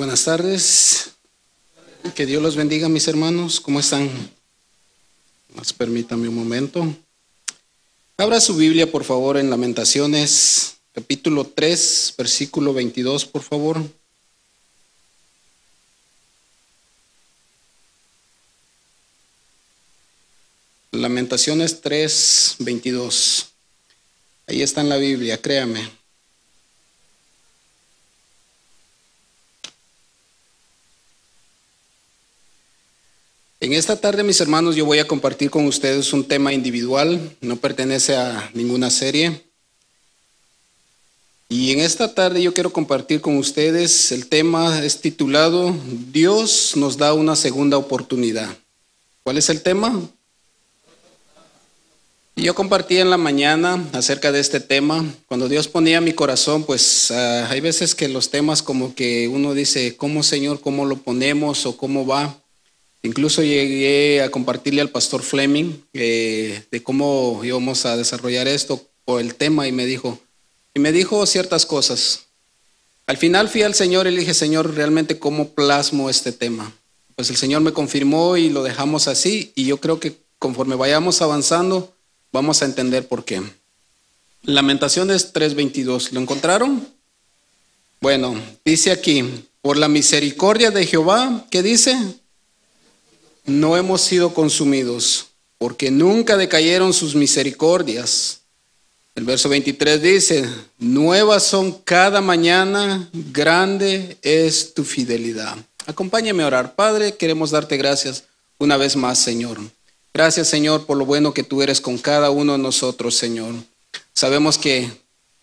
Buenas tardes. Que Dios los bendiga, mis hermanos. ¿Cómo están? Más permítame un momento. Abra su Biblia, por favor, en Lamentaciones, capítulo 3, versículo 22, por favor. Lamentaciones 3, 22. Ahí está en la Biblia, créame. En esta tarde, mis hermanos, yo voy a compartir con ustedes un tema individual, no pertenece a ninguna serie. Y en esta tarde yo quiero compartir con ustedes, el tema es titulado Dios nos da una segunda oportunidad. ¿Cuál es el tema? Y yo compartí en la mañana acerca de este tema. Cuando Dios ponía mi corazón, pues hay veces que los temas como que uno dice, ¿cómo, Señor, cómo lo ponemos o cómo va? Incluso llegué a compartirle al pastor Fleming de cómo íbamos a desarrollar esto o el tema y me dijo ciertas cosas. Al final fui al Señor y le dije, Señor, realmente cómo plasmo este tema. Pues el Señor me confirmó y lo dejamos así y yo creo que conforme vayamos avanzando vamos a entender por qué. Lamentaciones 3:22, ¿lo encontraron? Bueno, dice aquí, por la misericordia de Jehová, ¿qué dice? No hemos sido consumidos, porque nunca decayeron sus misericordias. El verso 23 dice, nuevas son cada mañana, grande es tu fidelidad. Acompáñame a orar. Padre, queremos darte gracias una vez más, Señor. Gracias, Señor, por lo bueno que tú eres con cada uno de nosotros, Señor. Sabemos que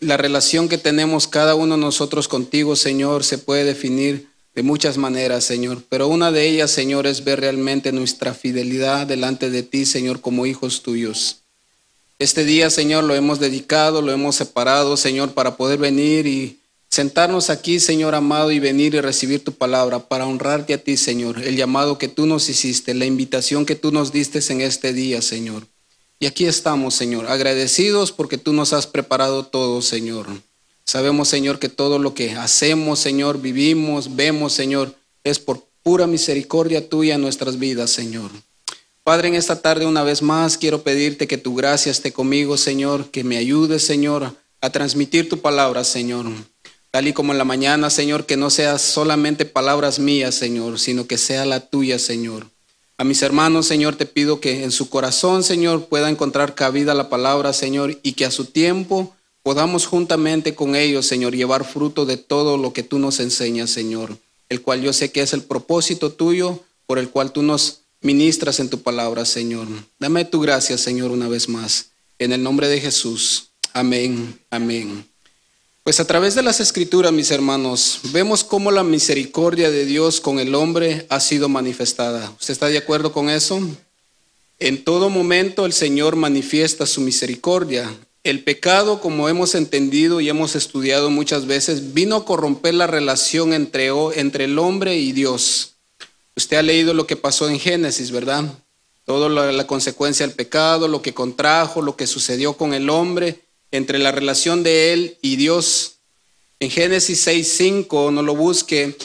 la relación que tenemos cada uno de nosotros contigo, Señor, se puede definir de muchas maneras, Señor, pero una de ellas, Señor, es ver realmente nuestra fidelidad delante de ti, Señor, como hijos tuyos. Este día, Señor, lo hemos dedicado, lo hemos separado, Señor, para poder venir y sentarnos aquí, Señor amado, y venir y recibir tu palabra para honrarte a ti, Señor, el llamado que tú nos hiciste, la invitación que tú nos diste en este día, Señor. Y aquí estamos, Señor, agradecidos porque tú nos has preparado todo, Señor. Sabemos, Señor, que todo lo que hacemos, Señor, vivimos, vemos, Señor, es por pura misericordia tuya en nuestras vidas, Señor. Padre, en esta tarde una vez más quiero pedirte que tu gracia esté conmigo, Señor, que me ayudes, Señor, a transmitir tu palabra, Señor. Tal y como en la mañana, Señor, que no sea solamente palabras mías, Señor, sino que sea la tuya, Señor. A mis hermanos, Señor, te pido que en su corazón, Señor, pueda encontrar cabida la palabra, Señor, y que a su tiempo podamos juntamente con ellos, Señor, llevar fruto de todo lo que tú nos enseñas, Señor, el cual yo sé que es el propósito tuyo por el cual tú nos ministras en tu palabra, Señor. Dame tu gracia, Señor, una vez más. En el nombre de Jesús. Amén, amén. Pues a través de las Escrituras, mis hermanos, vemos cómo la misericordia de Dios con el hombre ha sido manifestada. ¿Usted está de acuerdo con eso? En todo momento el Señor manifiesta su misericordia. El pecado, como hemos entendido y hemos estudiado muchas veces, vino a corromper la relación entre el hombre y Dios. Usted ha leído lo que pasó en Génesis, ¿verdad? Toda la consecuencia del pecado, lo que contrajo, lo que sucedió con el hombre, entre la relación de él y Dios. En Génesis 6:5, no lo busque,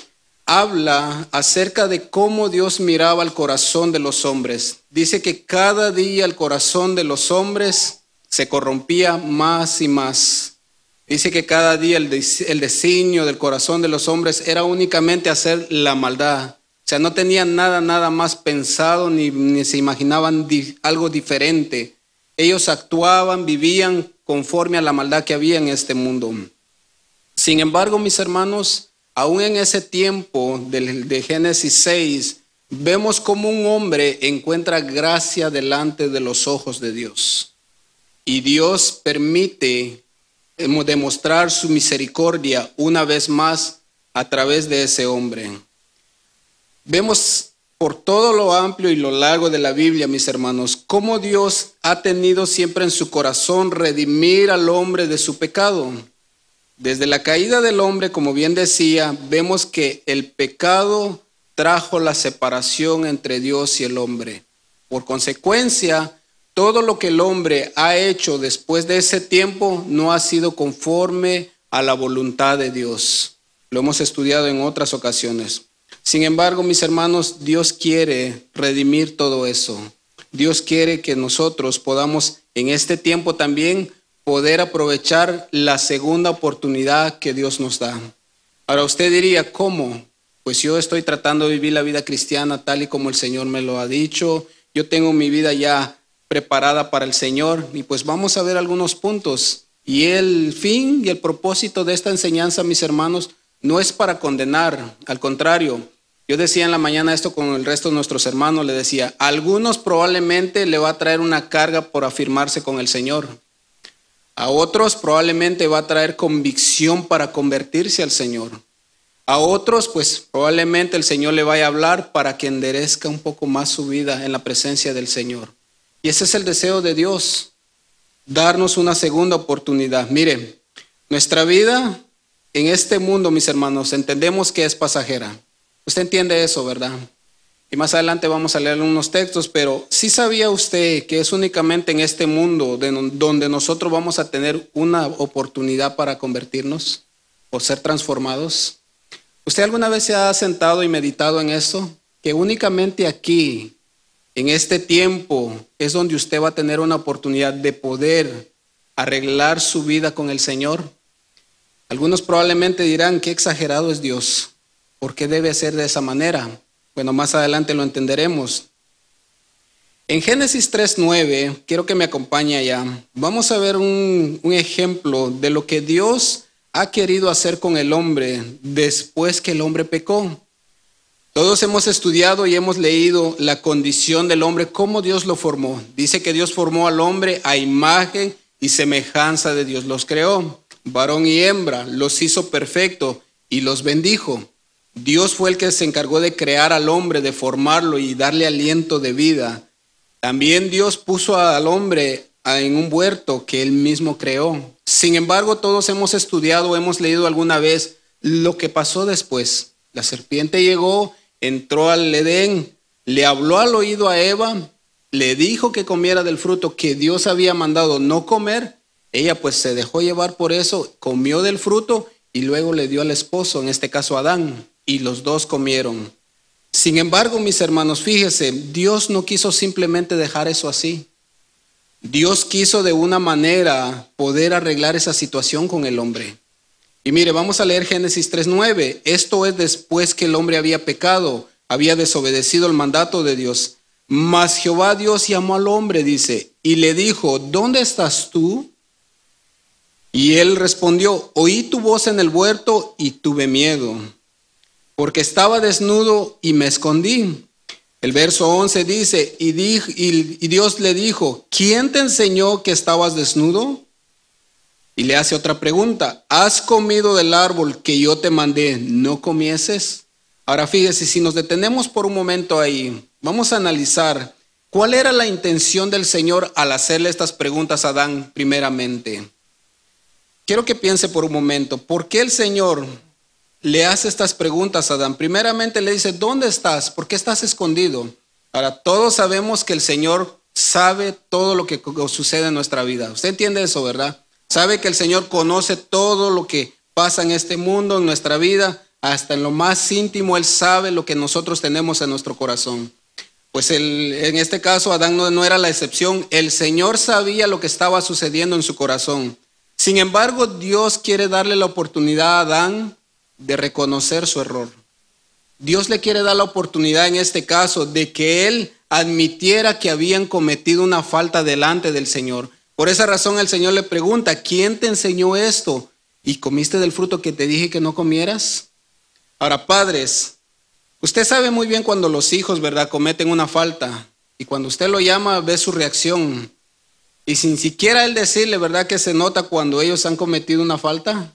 habla acerca de cómo Dios miraba el corazón de los hombres. Dice que cada día el corazón de los hombres se corrompía más y más. Dice que cada día el designio del corazón de los hombres era únicamente hacer la maldad. O sea, no tenían nada más pensado ni se imaginaban algo diferente. Ellos actuaban, vivían conforme a la maldad que había en este mundo. Sin embargo, mis hermanos, aún en ese tiempo de Génesis 6, vemos cómo un hombre encuentra gracia delante de los ojos de Dios. Y Dios permite demostrar su misericordia una vez más a través de ese hombre. Vemos por todo lo amplio y lo largo de la Biblia, mis hermanos, cómo Dios ha tenido siempre en su corazón redimir al hombre de su pecado. Desde la caída del hombre, como bien decía, vemos que el pecado trajo la separación entre Dios y el hombre. Por consecuencia, todo lo que el hombre ha hecho después de ese tiempo no ha sido conforme a la voluntad de Dios. Lo hemos estudiado en otras ocasiones. Sin embargo, mis hermanos, Dios quiere redimir todo eso. Dios quiere que nosotros podamos en este tiempo también poder aprovechar la segunda oportunidad que Dios nos da. Ahora usted diría, ¿cómo? Pues yo estoy tratando de vivir la vida cristiana tal y como el Señor me lo ha dicho. Yo tengo mi vida ya preparada para el Señor y pues vamos a ver algunos puntos. Y el fin y el propósito de esta enseñanza, mis hermanos, no es para condenar, al contrario. Yo decía en la mañana esto con el resto de nuestros hermanos, le decía, a algunos probablemente le va a traer una carga por afirmarse con el Señor. A otros probablemente va a traer convicción para convertirse al Señor. A otros pues probablemente el Señor le vaya a hablar para que enderezca un poco más su vida en la presencia del Señor. Y ese es el deseo de Dios, darnos una segunda oportunidad. Mire, nuestra vida en este mundo, mis hermanos, entendemos que es pasajera. Usted entiende eso, ¿verdad? Y más adelante vamos a leer unos textos, pero ¿sí sabía usted que es únicamente en este mundo donde nosotros vamos a tener una oportunidad para convertirnos o ser transformados? ¿Usted alguna vez se ha sentado y meditado en eso? Que únicamente aquí, en este tiempo, es donde usted va a tener una oportunidad de poder arreglar su vida con el Señor. Algunos probablemente dirán, qué exagerado es Dios. ¿Por qué debe ser de esa manera? Bueno, más adelante lo entenderemos. En Génesis 3:9, quiero que me acompañe allá. Vamos a ver un ejemplo de lo que Dios ha querido hacer con el hombre después que el hombre pecó. Todos hemos estudiado y hemos leído la condición del hombre, cómo Dios lo formó. Dice que Dios formó al hombre a imagen y semejanza de Dios. Los creó, varón y hembra, los hizo perfecto y los bendijo. Dios fue el que se encargó de crear al hombre, de formarlo y darle aliento de vida. También Dios puso al hombre en un huerto que él mismo creó. Sin embargo, todos hemos estudiado, hemos leído alguna vez lo que pasó después. La serpiente llegó, entró al Edén, le habló al oído a Eva, le dijo que comiera del fruto que Dios había mandado no comer. Ella pues se dejó llevar por eso, comió del fruto y luego le dio al esposo, en este caso a Adán. Y los dos comieron. Sin embargo, mis hermanos, fíjese, Dios no quiso simplemente dejar eso así. Dios quiso de una manera poder arreglar esa situación con el hombre. Y mire, vamos a leer Génesis 3:9. Esto es después que el hombre había pecado, había desobedecido el mandato de Dios. Mas Jehová Dios llamó al hombre, dice, y le dijo, ¿dónde estás tú? Y él respondió, oí tu voz en el huerto y tuve miedo, porque estaba desnudo y me escondí. El verso 11 dice, y Dios le dijo, ¿quién te enseñó que estabas desnudo? Y le hace otra pregunta, ¿has comido del árbol que yo te mandé, no comieses? Ahora fíjese, si nos detenemos por un momento ahí, vamos a analizar cuál era la intención del Señor al hacerle estas preguntas a Adán primeramente. Quiero que piense por un momento, ¿por qué el Señor le hace estas preguntas a Adán? Primeramente le dice, ¿dónde estás? ¿Por qué estás escondido? Ahora, todos sabemos que el Señor sabe todo lo que sucede en nuestra vida. Usted entiende eso, ¿verdad? Sabe que el Señor conoce todo lo que pasa en este mundo, en nuestra vida, hasta en lo más íntimo. Él sabe lo que nosotros tenemos en nuestro corazón. Pues en este caso Adán no era la excepción. El Señor sabía lo que estaba sucediendo en su corazón. Sin embargo, Dios quiere darle la oportunidad a Adán de reconocer su error. Dios le quiere dar la oportunidad en este caso de que él admitiera que habían cometido una falta delante del Señor. Por esa razón el Señor le pregunta, ¿quién te enseñó esto? ¿Y comiste del fruto que te dije que no comieras? Ahora, padres, usted sabe muy bien cuando los hijos, ¿verdad?, cometen una falta y cuando usted lo llama ve su reacción y sin siquiera él decirle, ¿verdad?, que se nota cuando ellos han cometido una falta.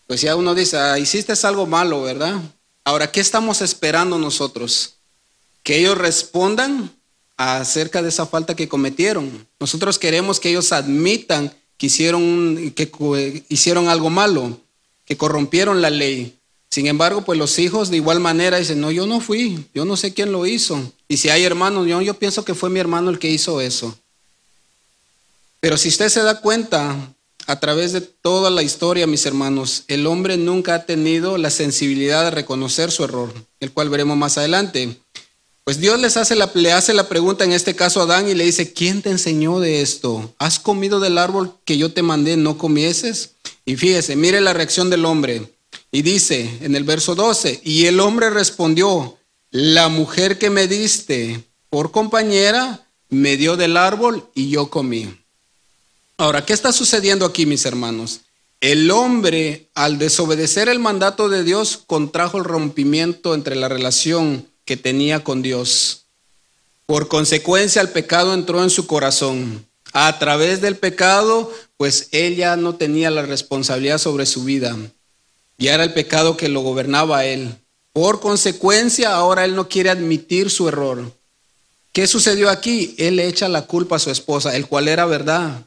Pues ya uno dice, hiciste algo malo, ¿verdad? Ahora, ¿qué estamos esperando nosotros? Que ellos respondan acerca de esa falta que cometieron. Nosotros queremos que ellos admitan que hicieron algo malo, que corrompieron la ley. Sin embargo, pues los hijos de igual manera dicen, no, yo no fui, yo no sé quién lo hizo. Y si hay hermanos, yo pienso que fue mi hermano el que hizo eso. Pero si usted se da cuenta, a través de toda la historia, mis hermanos, el hombre nunca ha tenido la sensibilidad de reconocer su error, el cual veremos más adelante. Pues Dios le hace la pregunta, en este caso a Adán, y le dice: ¿quién te enseñó de esto? ¿Has comido del árbol que yo te mandé, no comieses? Y fíjese, mire la reacción del hombre. Y dice en el verso 12, y el hombre respondió: la mujer que me diste por compañera me dio del árbol y yo comí. Ahora, ¿qué está sucediendo aquí, mis hermanos? El hombre, al desobedecer el mandato de Dios, contrajo el rompimiento entre la relación que tenía con Dios. Por consecuencia, el pecado entró en su corazón. A través del pecado, pues él ya no tenía la responsabilidad sobre su vida. Ya era el pecado que lo gobernaba a él. Por consecuencia, ahora él no quiere admitir su error. ¿Qué sucedió aquí? Él le echa la culpa a su esposa, el cual era verdad.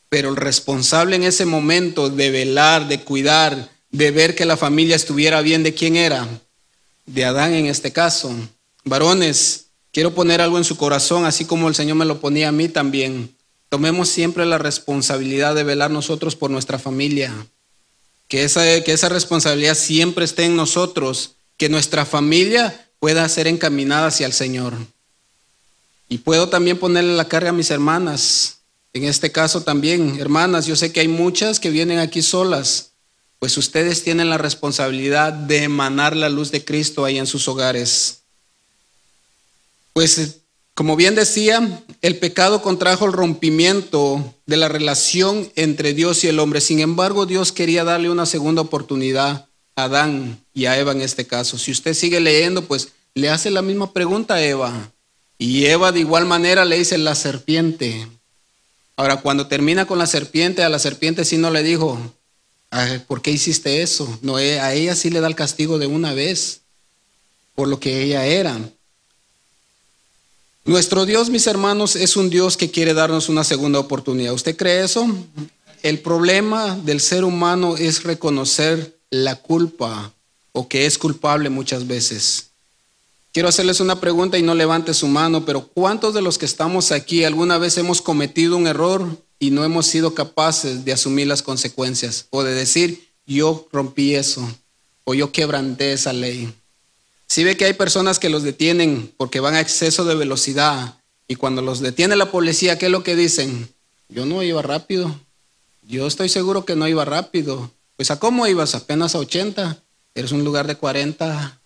Pero el responsable en ese momento de velar, de cuidar, de ver que la familia estuviera bien, ¿de quién era? De Adán en este caso. Varones, quiero poner algo en su corazón, así como el Señor me lo ponía a mí también. Tomemos siempre la responsabilidad de velar nosotros por nuestra familia. Que esa responsabilidad siempre esté en nosotros, que nuestra familia pueda ser encaminada hacia el Señor. Y puedo también ponerle la carga a mis hermanas. En este caso también, hermanas, yo sé que hay muchas que vienen aquí solas. Pues ustedes tienen la responsabilidad de emanar la luz de Cristo ahí en sus hogares. Pues, como bien decía, el pecado contrajo el rompimiento de la relación entre Dios y el hombre. Sin embargo, Dios quería darle una segunda oportunidad a Adán y a Eva en este caso. Si usted sigue leyendo, pues le hace la misma pregunta a Eva. Y Eva de igual manera le dice: la serpiente. Ahora, cuando termina con la serpiente, a la serpiente sí no le dijo: ¿por qué hiciste eso? No, a ella sí le da el castigo de una vez, por lo que ella era. Nuestro Dios, mis hermanos, es un Dios que quiere darnos una segunda oportunidad. ¿Usted cree eso? El problema del ser humano es reconocer la culpa o que es culpable muchas veces. Quiero hacerles una pregunta y no levante su mano, pero ¿cuántos de los que estamos aquí alguna vez hemos cometido un error y no hemos sido capaces de asumir las consecuencias o de decir: yo rompí eso o yo quebranté esa ley? Si ve que hay personas que los detienen porque van a exceso de velocidad, y cuando los detiene la policía, ¿qué es lo que dicen? Yo no iba rápido, yo estoy seguro que no iba rápido. Pues ¿a cómo ibas? Apenas a 80, eres un lugar de 40.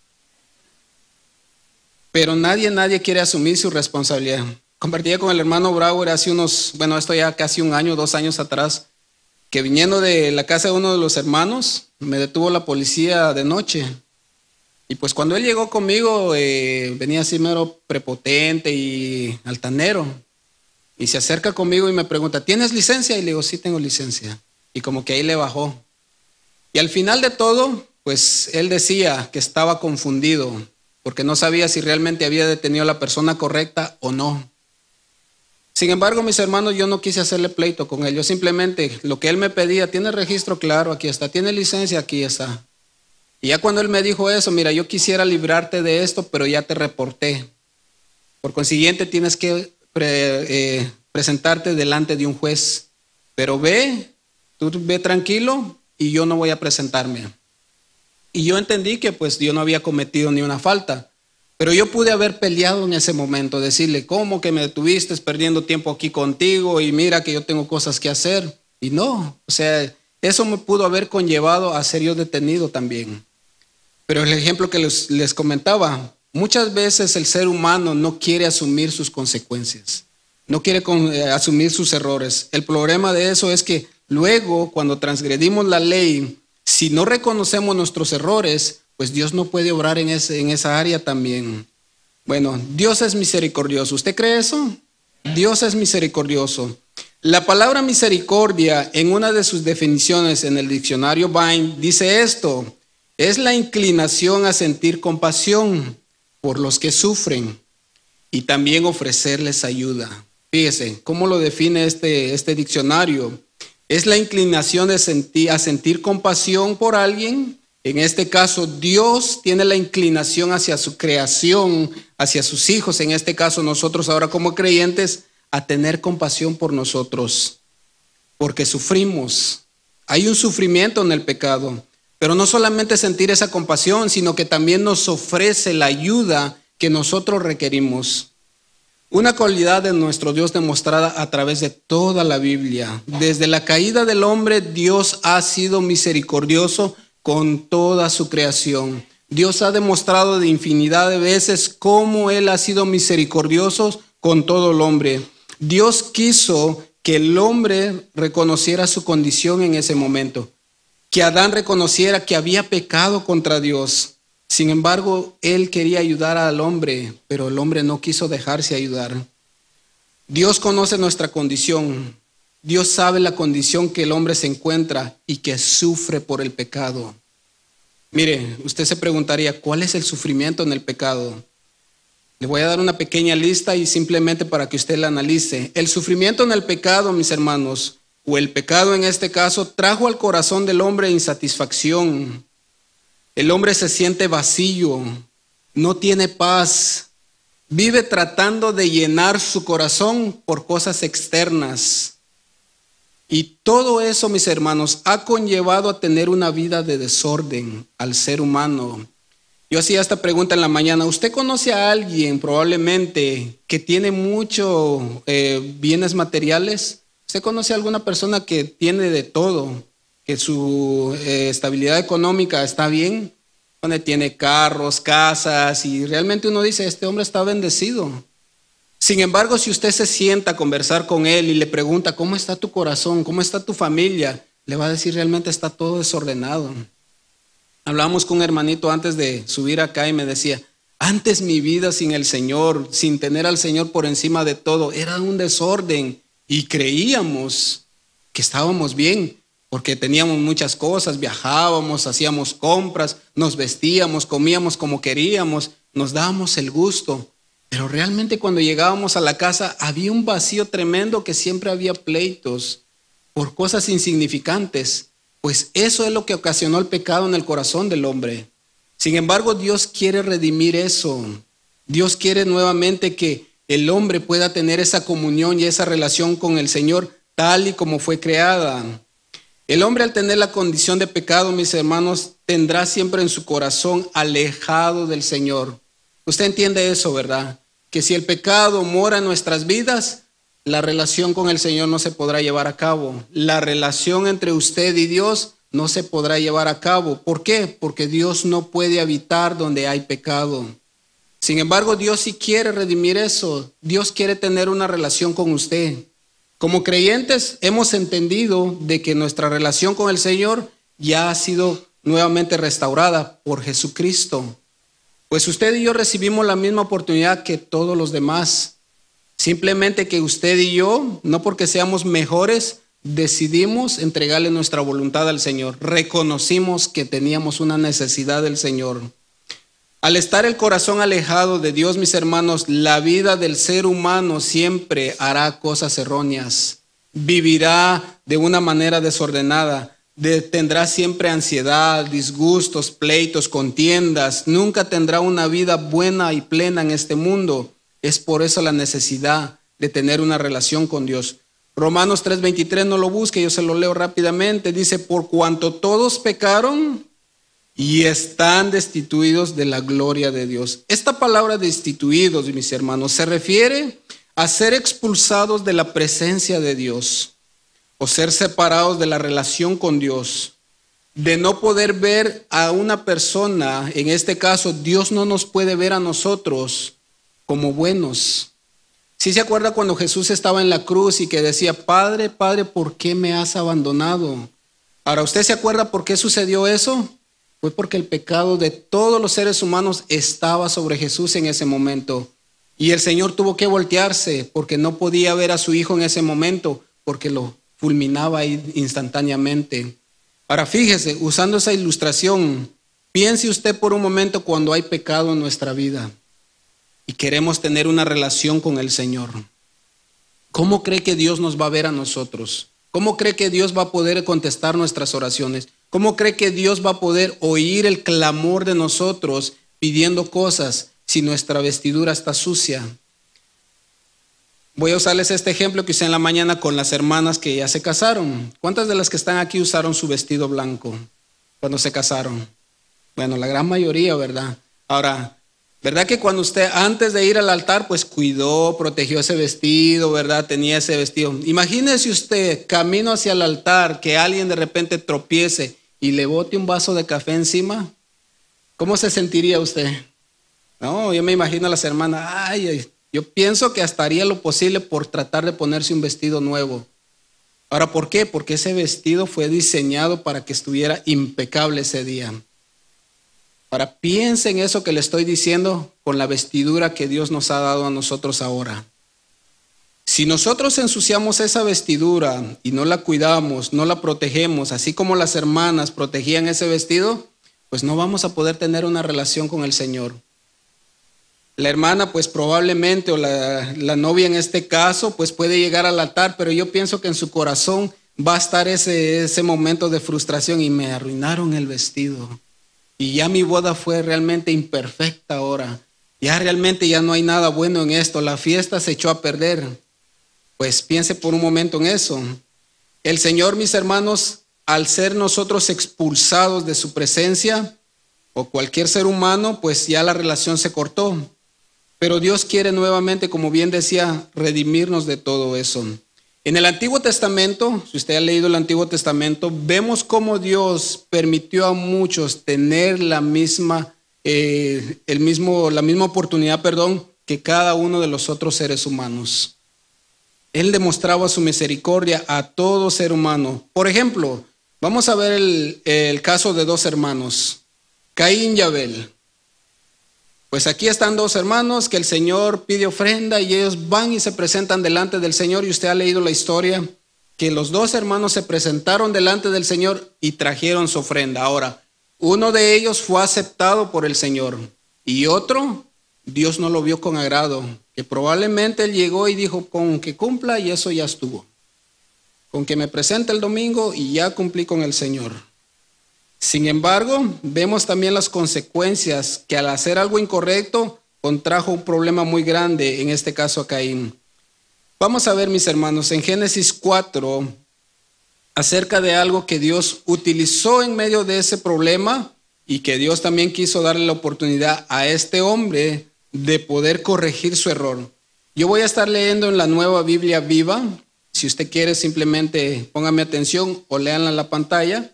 Pero nadie quiere asumir su responsabilidad. Compartía con el hermano Brauer hace esto ya casi un año, 2 años atrás, que viniendo de la casa de uno de los hermanos, me detuvo la policía de noche. Y pues cuando él llegó conmigo, venía así mero prepotente y altanero. Y se acerca conmigo y me pregunta: ¿tienes licencia? Y le digo: sí, tengo licencia. Y como que ahí le bajó. Y al final de todo, pues él decía que estaba confundido, porque no sabía si realmente había detenido a la persona correcta o no. Sin embargo, mis hermanos, yo no quise hacerle pleito con él. Yo simplemente, lo que él me pedía: ¿tiene registro? Claro, aquí está. ¿Tiene licencia? Aquí está. Y ya cuando él me dijo eso: mira, yo quisiera librarte de esto, pero ya te reporté. Por consiguiente, tienes que presentarte delante de un juez. Pero tú ve tranquilo y yo no voy a presentarme. Y yo entendí que pues yo no había cometido ni una falta. Pero yo pude haber peleado en ese momento, decirle: ¿cómo que me detuviste perdiendo tiempo aquí contigo? Y mira que yo tengo cosas que hacer. Y no, o sea, eso me pudo haber conllevado a ser yo detenido también. Pero el ejemplo que les comentaba, muchas veces el ser humano no quiere asumir sus consecuencias, no quiere asumir sus errores. El problema de eso es que luego, cuando transgredimos la ley, si no reconocemos nuestros errores, pues Dios no puede obrar en esa área también. Bueno, Dios es misericordioso. ¿Usted cree eso? Dios es misericordioso. La palabra misericordia, en una de sus definiciones en el diccionario Vine, dice esto: es la inclinación a sentir compasión por los que sufren y también ofrecerles ayuda. Fíjese cómo lo define este diccionario. Es la inclinación a sentir compasión por alguien. En este caso, Dios tiene la inclinación hacia su creación, hacia sus hijos. En este caso, nosotros ahora como creyentes, a tener compasión por nosotros. porque sufrimos. Hay un sufrimiento en el pecado, pero no solamente sentir esa compasión, sino que también nos ofrece la ayuda que nosotros requerimos. Una cualidad de nuestro Dios demostrada a través de toda la Biblia. Desde la caída del hombre, Dios ha sido misericordioso con toda su creación. Dios ha demostrado de infinidad de veces cómo Él ha sido misericordioso con todo el hombre. Dios quiso que el hombre reconociera su condición en ese momento, que Adán reconociera que había pecado contra Dios. Sin embargo, Él quería ayudar al hombre, pero el hombre no quiso dejarse ayudar. Dios conoce nuestra condición. Dios sabe la condición que el hombre se encuentra y que sufre por el pecado. Mire, usted se preguntaría, ¿cuál es el sufrimiento en el pecado? Le voy a dar una pequeña lista y simplemente para que usted la analice. El sufrimiento en el pecado, mis hermanos, o el pecado en este caso, trajo al corazón del hombre insatisfacción. El hombre se siente vacío, no tiene paz, vive tratando de llenar su corazón por cosas externas. Y todo eso, mis hermanos, ha conllevado a tener una vida de desorden al ser humano. Yo hacía esta pregunta en la mañana. ¿Usted conoce a alguien probablemente que tiene muchos bienes materiales? ¿Usted conoce a alguna persona que tiene de todo? Que su estabilidad económica está bien, donde tiene carros, casas, y realmente uno dice, este hombre está bendecido. Sin embargo, si usted se sienta a conversar con él y le pregunta, ¿cómo está tu corazón? ¿Cómo está tu familia? Le va a decir, realmente está todo desordenado. Hablábamos con un hermanito antes de subir acá y me decía, antes mi vida sin el Señor, sin tener al Señor por encima de todo, era un desorden y creíamos que estábamos bien porque teníamos muchas cosas, viajábamos, hacíamos compras, nos vestíamos, comíamos como queríamos, nos dábamos el gusto. Pero realmente cuando llegábamos a la casa había un vacío tremendo, que siempre había pleitos por cosas insignificantes. Pues eso es lo que ocasionó el pecado en el corazón del hombre. Sin embargo, Dios quiere redimir eso. Dios quiere nuevamente que el hombre pueda tener esa comunión y esa relación con el Señor tal y como fue creada. El hombre, al tener la condición de pecado, mis hermanos, tendrá siempre en su corazón alejado del Señor. Usted entiende eso, ¿verdad? Que si el pecado mora en nuestras vidas, la relación con el Señor no se podrá llevar a cabo. La relación entre usted y Dios no se podrá llevar a cabo. ¿Por qué? Porque Dios no puede habitar donde hay pecado. Sin embargo, Dios sí quiere redimir eso. Dios quiere tener una relación con usted. Como creyentes hemos entendido de que nuestra relación con el Señor ya ha sido nuevamente restaurada por Jesucristo. Pues usted y yo recibimos la misma oportunidad que todos los demás. Simplemente que usted y yo, no porque seamos mejores, decidimos entregarle nuestra voluntad al Señor. Reconocimos que teníamos una necesidad del Señor. Al estar el corazón alejado de Dios, mis hermanos, la vida del ser humano siempre hará cosas erróneas. Vivirá de una manera desordenada. Tendrá siempre ansiedad, disgustos, pleitos, contiendas. Nunca tendrá una vida buena y plena en este mundo. Es por eso la necesidad de tener una relación con Dios. Romanos 3:23, no lo busque, yo se lo leo rápidamente. Dice, por cuanto todos pecaron y están destituidos de la gloria de Dios. Esta palabra destituidos, mis hermanos, se refiere a ser expulsados de la presencia de Dios o ser separados de la relación con Dios, de no poder ver a una persona. En este caso, Dios no nos puede ver a nosotros como buenos. ¿Sí se acuerda cuando Jesús estaba en la cruz y que decía, Padre, Padre, ¿por qué me has abandonado? Ahora, ¿usted se acuerda por qué sucedió eso? Fue porque el pecado de todos los seres humanos estaba sobre Jesús en ese momento. Y el Señor tuvo que voltearse porque no podía ver a su hijo en ese momento, porque lo fulminaba instantáneamente. Ahora fíjese, usando esa ilustración, piense usted por un momento cuando hay pecado en nuestra vida y queremos tener una relación con el Señor. ¿Cómo cree que Dios nos va a ver a nosotros? ¿Cómo cree que Dios va a poder contestar nuestras oraciones? ¿Cómo cree que Dios va a poder oír el clamor de nosotros pidiendo cosas si nuestra vestidura está sucia? Voy a usarles este ejemplo que usé en la mañana con las hermanas que ya se casaron. ¿Cuántas de las que están aquí usaron su vestido blanco cuando se casaron? Bueno, la gran mayoría, ¿verdad? Ahora, ¿verdad que cuando usted antes de ir al altar, pues cuidó, protegió ese vestido, ¿verdad? Tenía ese vestido. Imagínese usted, camino hacia el altar, que alguien de repente tropiece y le bote un vaso de café encima. ¿Cómo se sentiría usted? No, yo me imagino a las hermanas, ay, yo pienso que hasta haría lo posible por tratar de ponerse un vestido nuevo. Ahora, ¿por qué? Porque ese vestido fue diseñado para que estuviera impecable ese día. Ahora, piensa en eso que le estoy diciendo con la vestidura que Dios nos ha dado a nosotros ahora. Si nosotros ensuciamos esa vestidura y no la cuidamos, no la protegemos, así como las hermanas protegían ese vestido, pues no vamos a poder tener una relación con el Señor. La hermana, pues probablemente, o la novia en este caso, pues puede llegar al altar, pero yo pienso que en su corazón va a estar ese momento de frustración y me arruinaron el vestido. Y ya mi boda fue realmente imperfecta ahora. Ya realmente ya no hay nada bueno en esto. La fiesta se echó a perder. Pues piense por un momento en eso. El Señor, mis hermanos, al ser nosotros expulsados de su presencia, o cualquier ser humano, pues ya la relación se cortó. Pero Dios quiere nuevamente, como bien decía, redimirnos de todo eso. En el Antiguo Testamento, si usted ha leído el Antiguo Testamento, vemos cómo Dios permitió a muchos tener la misma oportunidad, que cada uno de los otros seres humanos. Él demostraba su misericordia a todo ser humano. Por ejemplo, vamos a ver el caso de dos hermanos, Caín y Abel. Pues aquí están dos hermanos que el Señor pide ofrenda y ellos van y se presentan delante del Señor, y usted ha leído la historia que los dos hermanos se presentaron delante del Señor y trajeron su ofrenda. Ahora, uno de ellos fue aceptado por el Señor y otro, Dios no lo vio con agrado, que probablemente él llegó y dijo, con que cumpla y eso ya estuvo. Con que me presente el domingo y ya cumplí con el Señor. Sin embargo, vemos también las consecuencias que al hacer algo incorrecto contrajo un problema muy grande, en este caso a Caín. Vamos a ver, mis hermanos, en Génesis 4, acerca de algo que Dios utilizó en medio de ese problema y que Dios también quiso darle la oportunidad a este hombre de poder corregir su error. Yo voy a estar leyendo en la Nueva Biblia Viva. Si usted quiere, simplemente póngame atención o léanla en la pantalla.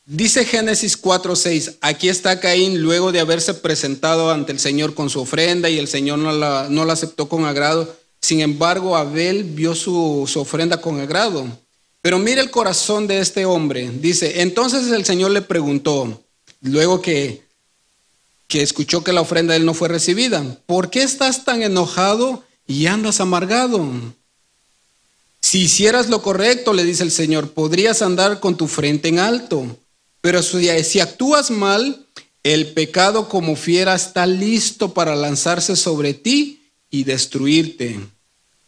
Dice Génesis 4:6, aquí está Caín luego de haberse presentado ante el Señor con su ofrenda y el Señor no la aceptó con agrado. Sin embargo, Abel vio su ofrenda con agrado. Pero mire el corazón de este hombre. Dice, entonces el Señor le preguntó, luego que escuchó que la ofrenda de él no fue recibida, ¿por qué estás tan enojado y andas amargado? Si hicieras lo correcto, le dice el Señor, podrías andar con tu frente en alto. Pero si actúas mal, el pecado como fiera está listo para lanzarse sobre ti y destruirte.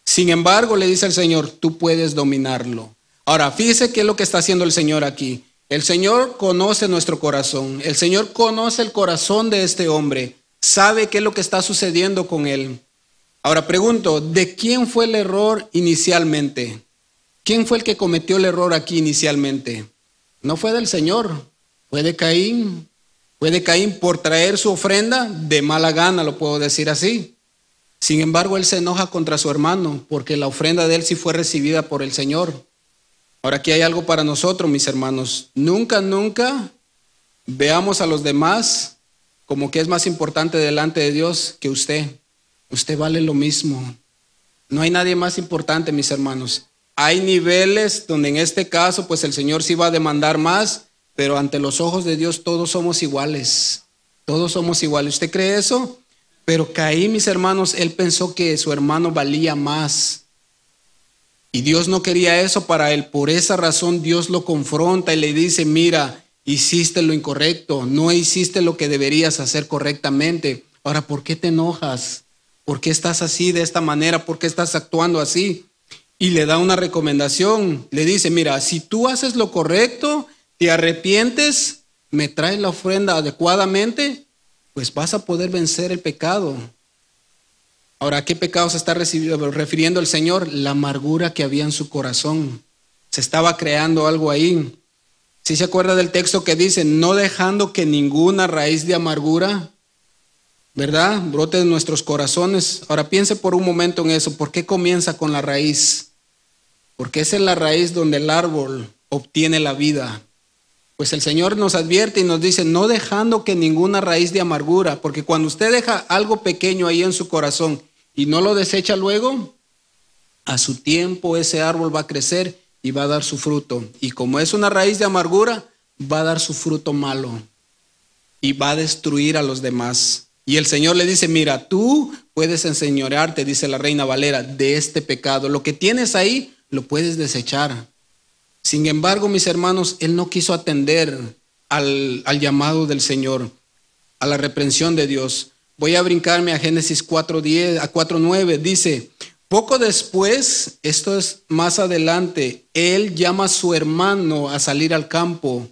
Sin embargo, le dice el Señor, tú puedes dominarlo. Ahora, fíjese qué es lo que está haciendo el Señor aquí. El Señor conoce nuestro corazón. El Señor conoce el corazón de este hombre. Sabe qué es lo que está sucediendo con él. Ahora pregunto, ¿de quién fue el error inicialmente? ¿Quién fue el que cometió el error aquí inicialmente? No fue del Señor, fue de Caín. Fue de Caín por traer su ofrenda de mala gana, lo puedo decir así. Sin embargo, él se enoja contra su hermano porque la ofrenda de él sí fue recibida por el Señor. Ahora aquí hay algo para nosotros, mis hermanos. Nunca veamos a los demás como que es más importante delante de Dios que usted. Usted vale lo mismo. No hay nadie más importante, mis hermanos. Hay niveles donde en este caso, pues el Señor sí va a demandar más, pero ante los ojos de Dios todos somos iguales. Todos somos iguales. ¿Usted cree eso? Pero Caín, mis hermanos, él pensó que su hermano valía más. Y Dios no quería eso para él. Por esa razón Dios lo confronta y le dice, mira, hiciste lo incorrecto, no hiciste lo que deberías hacer correctamente. Ahora, ¿por qué te enojas? ¿Por qué estás así de esta manera? ¿Por qué estás actuando así? Y le da una recomendación. Le dice, mira, si tú haces lo correcto, te arrepientes, me traes la ofrenda adecuadamente, pues vas a poder vencer el pecado. Ahora, ¿a qué pecado se está refiriendo el Señor? La amargura que había en su corazón. Se estaba creando algo ahí. ¿Sí se acuerda del texto que dice, no dejando que ninguna raíz de amargura, ¿verdad?, brote de nuestros corazones? Ahora piense por un momento en eso. ¿Por qué comienza con la raíz? Porque esa es la raíz donde el árbol obtiene la vida. Pues el Señor nos advierte y nos dice, no dejando que ninguna raíz de amargura, porque cuando usted deja algo pequeño ahí en su corazón y no lo desecha luego, a su tiempo ese árbol va a crecer y va a dar su fruto. Y como es una raíz de amargura, va a dar su fruto malo y va a destruir a los demás. Y el Señor le dice, mira, tú puedes enseñorearte, dice la Reina Valera, de este pecado. Lo que tienes ahí lo puedes desechar. Sin embargo, mis hermanos, él no quiso atender al llamado del Señor, a la reprensión de Dios. Voy a brincarme a Génesis 4:10, a 4:9. Dice, poco después, esto es más adelante, él llama a su hermano a salir al campo.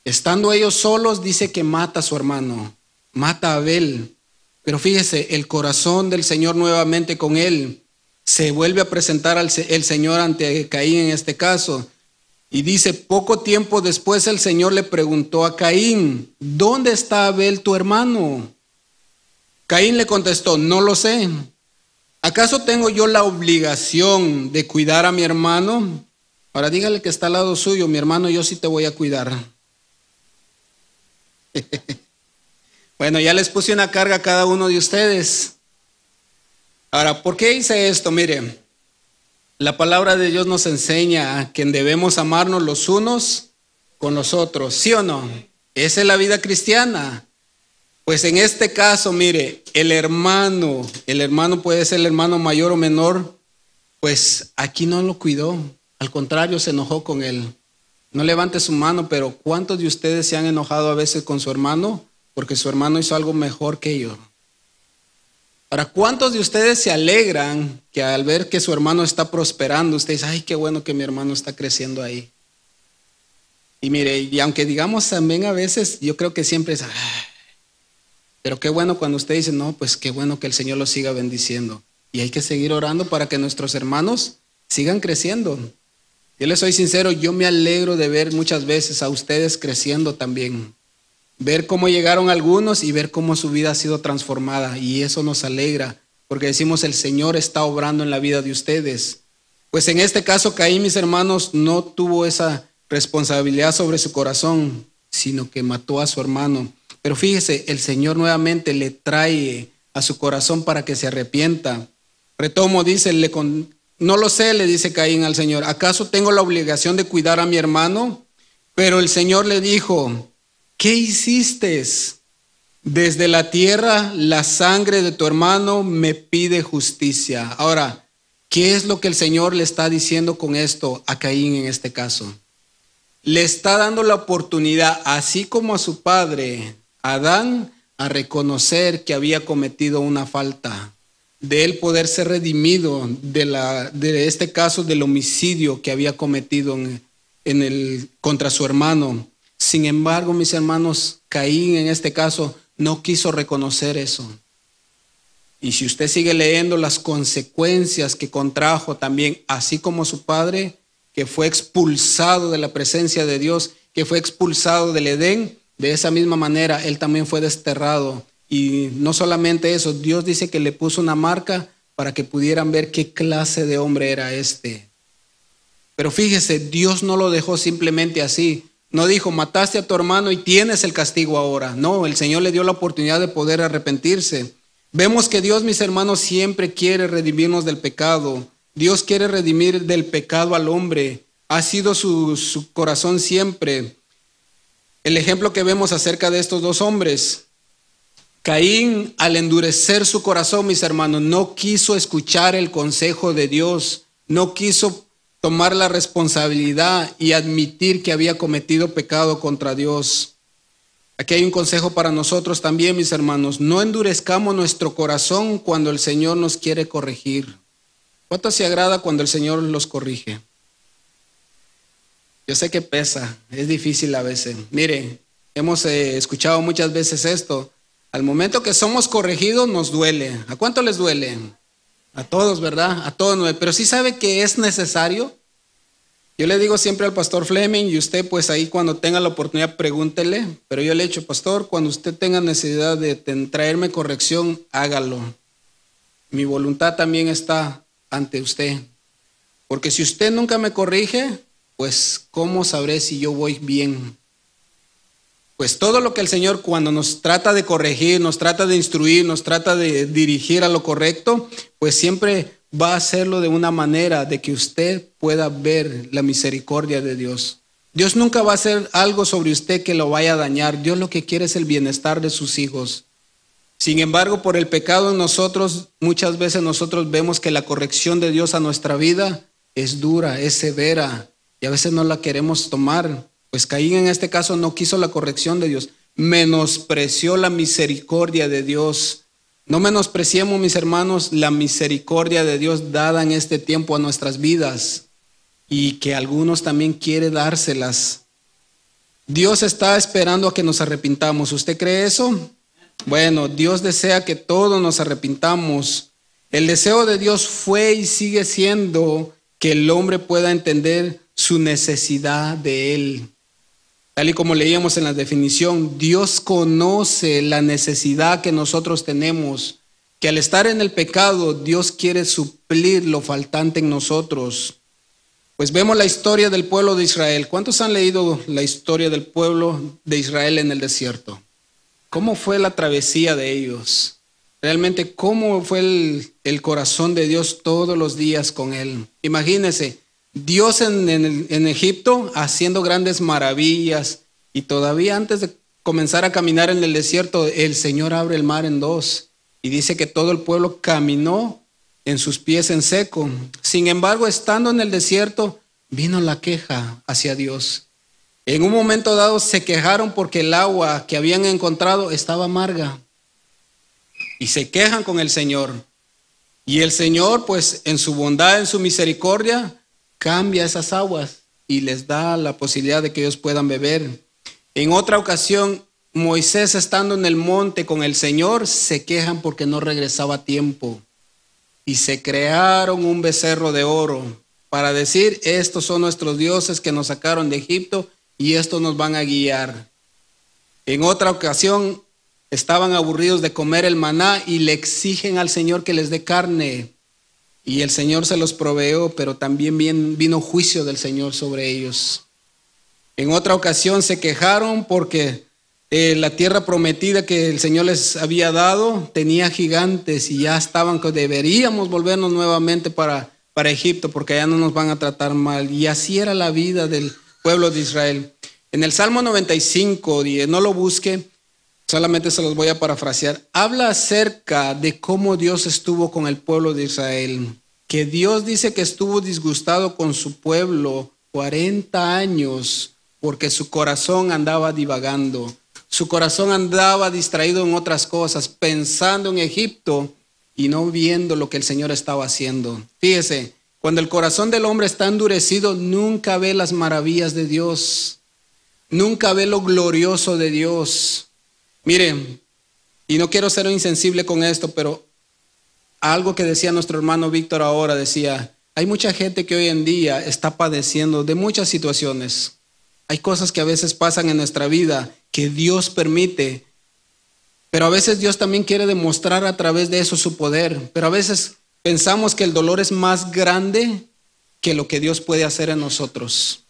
Estando ellos solos, dice que mata a su hermano, mata a Abel. Pero fíjese, el corazón del Señor nuevamente con él. Se vuelve a presentar el Señor ante Caín en este caso. Y dice, poco tiempo después el Señor le preguntó a Caín, ¿dónde está Abel tu hermano? Caín le contestó, no lo sé. ¿Acaso tengo yo la obligación de cuidar a mi hermano? Ahora dígale que está al lado suyo, mi hermano, yo sí te voy a cuidar. Bueno, ya les puse una carga a cada uno de ustedes. Ahora, ¿por qué hice esto? Mire, la palabra de Dios nos enseña que debemos amarnos los unos con los otros, ¿sí o no? Esa es la vida cristiana. Pues en este caso, mire, el hermano puede ser el hermano mayor o menor, pues aquí no lo cuidó, al contrario, se enojó con él. No levante su mano, pero ¿cuántos de ustedes se han enojado a veces con su hermano porque su hermano hizo algo mejor que ellos? Ahora, ¿cuántos de ustedes se alegran que al ver que su hermano está prosperando, ustedes dicen, ay, qué bueno que mi hermano está creciendo ahí? Y mire, y aunque digamos también a veces, yo creo que siempre es, pero qué bueno cuando usted dice, no, pues qué bueno que el Señor los siga bendiciendo. Y hay que seguir orando para que nuestros hermanos sigan creciendo. Yo les soy sincero, yo me alegro de ver muchas veces a ustedes creciendo también. Ver cómo llegaron algunos y ver cómo su vida ha sido transformada. Y eso nos alegra, porque decimos, el Señor está obrando en la vida de ustedes. Pues en este caso, Caín, mis hermanos, no tuvo esa responsabilidad sobre su corazón, sino que mató a su hermano. Pero fíjese, el Señor nuevamente le trae a su corazón para que se arrepienta. Retomo, dice, no lo sé, le dice Caín al Señor, ¿acaso tengo la obligación de cuidar a mi hermano? Pero el Señor le dijo, ¿qué hiciste? Desde la tierra la sangre de tu hermano me pide justicia. Ahora, ¿qué es lo que el Señor le está diciendo con esto a Caín en este caso? Le está dando la oportunidad, así como a su padre Adán, a reconocer que había cometido una falta, de él poder ser redimido de este caso del homicidio que había cometido contra su hermano. Sin embargo, mis hermanos, Caín en este caso no quiso reconocer eso. Y si usted sigue leyendo las consecuencias que contrajo también, así como su padre, que fue expulsado de la presencia de Dios, que fue expulsado del Edén, de esa misma manera él también fue desterrado. Y no solamente eso, Dios dice que le puso una marca para que pudieran ver qué clase de hombre era este. Pero fíjese, Dios no lo dejó simplemente así. No dijo, mataste a tu hermano y tienes el castigo ahora. No, el Señor le dio la oportunidad de poder arrepentirse. Vemos que Dios, mis hermanos, siempre quiere redimirnos del pecado. Dios quiere redimir del pecado al hombre. Ha sido su corazón siempre. El ejemplo que vemos acerca de estos dos hombres, Caín, al endurecer su corazón, mis hermanos, no quiso escuchar el consejo de Dios, no quiso tomar la responsabilidad y admitir que había cometido pecado contra Dios. Aquí hay un consejo para nosotros también, mis hermanos. No endurezcamos nuestro corazón cuando el Señor nos quiere corregir. ¿Cuánto se agrada cuando el Señor los corrige? Yo sé que pesa, es difícil a veces. Mire, hemos escuchado muchas veces esto. Al momento que somos corregidos nos duele. ¿A cuánto les duele? A todos, ¿verdad? A todos. Pero sí sabe que es necesario. Yo le digo siempre al pastor Fleming, y usted pues ahí cuando tenga la oportunidad pregúntele, pero yo le he dicho, pastor, cuando usted tenga necesidad de traerme corrección, hágalo. Mi voluntad también está ante usted. Porque si usted nunca me corrige, pues ¿cómo sabré si yo voy bien? Pues todo lo que el Señor cuando nos trata de corregir, nos trata de instruir, nos trata de dirigir a lo correcto, pues siempre va a hacerlo de una manera de que usted pueda ver la misericordia de Dios. Dios nunca va a hacer algo sobre usted que lo vaya a dañar. Dios lo que quiere es el bienestar de sus hijos. Sin embargo, por el pecado en nosotros, muchas veces nosotros vemos que la corrección de Dios a nuestra vida es dura, es severa, y a veces no la queremos tomar. Pues Caín en este caso no quiso la corrección de Dios, menospreció la misericordia de Dios. No menospreciemos, mis hermanos, la misericordia de Dios dada en este tiempo a nuestras vidas, y que algunos también quiere dárselas. Dios está esperando a que nos arrepintamos. ¿Usted cree eso? Bueno, Dios desea que todos nos arrepintamos. El deseo de Dios fue y sigue siendo que el hombre pueda entender su necesidad de Él. Tal y como leíamos en la definición, Dios conoce la necesidad que nosotros tenemos, que al estar en el pecado, Dios quiere suplir lo faltante en nosotros. Pues vemos la historia del pueblo de Israel. ¿Cuántos han leído la historia del pueblo de Israel en el desierto? ¿Cómo fue la travesía de ellos? Realmente, ¿cómo fue el corazón de Dios todos los días con él? Imagínense, Dios en Egipto haciendo grandes maravillas, y todavía antes de comenzar a caminar en el desierto, el Señor abre el mar en dos y dice que todo el pueblo caminó en sus pies en seco. Sin embargo, estando en el desierto, vino la queja hacia Dios. En un momento dado se quejaron porque el agua que habían encontrado estaba amarga, y se quejan con el Señor. Y el Señor, pues en su bondad, en su misericordia, cambia esas aguas y les da la posibilidad de que ellos puedan beber. En otra ocasión, Moisés, estando en el monte con el Señor, se quejan porque no regresaba a tiempo, y se crearon un becerro de oro para decir: estos son nuestros dioses que nos sacaron de Egipto y estos nos van a guiar. En otra ocasión estaban aburridos de comer el maná y le exigen al Señor que les dé carne, y el Señor se los proveó, pero también vino juicio del Señor sobre ellos. En otra ocasión se quejaron porque la tierra prometida que el Señor les había dado tenía gigantes, y ya estaban que deberíamos volvernos nuevamente para Egipto, porque allá no nos van a tratar mal. Y así era la vida del pueblo de Israel. En el Salmo 95, no lo busque, solamente se los voy a parafrasear. Habla acerca de cómo Dios estuvo con el pueblo de Israel, que Dios dice que estuvo disgustado con su pueblo 40 años porque su corazón andaba divagando. Su corazón andaba distraído en otras cosas, pensando en Egipto y no viendo lo que el Señor estaba haciendo. Fíjese, cuando el corazón del hombre está endurecido, nunca ve las maravillas de Dios, nunca ve lo glorioso de Dios. Miren, y no quiero ser insensible con esto, pero algo que decía nuestro hermano Víctor ahora, decía: hay mucha gente que hoy en día está padeciendo de muchas situaciones. Hay cosas que a veces pasan en nuestra vida que Dios permite, pero a veces Dios también quiere demostrar a través de eso su poder. Pero a veces pensamos que el dolor es más grande que lo que Dios puede hacer en nosotros.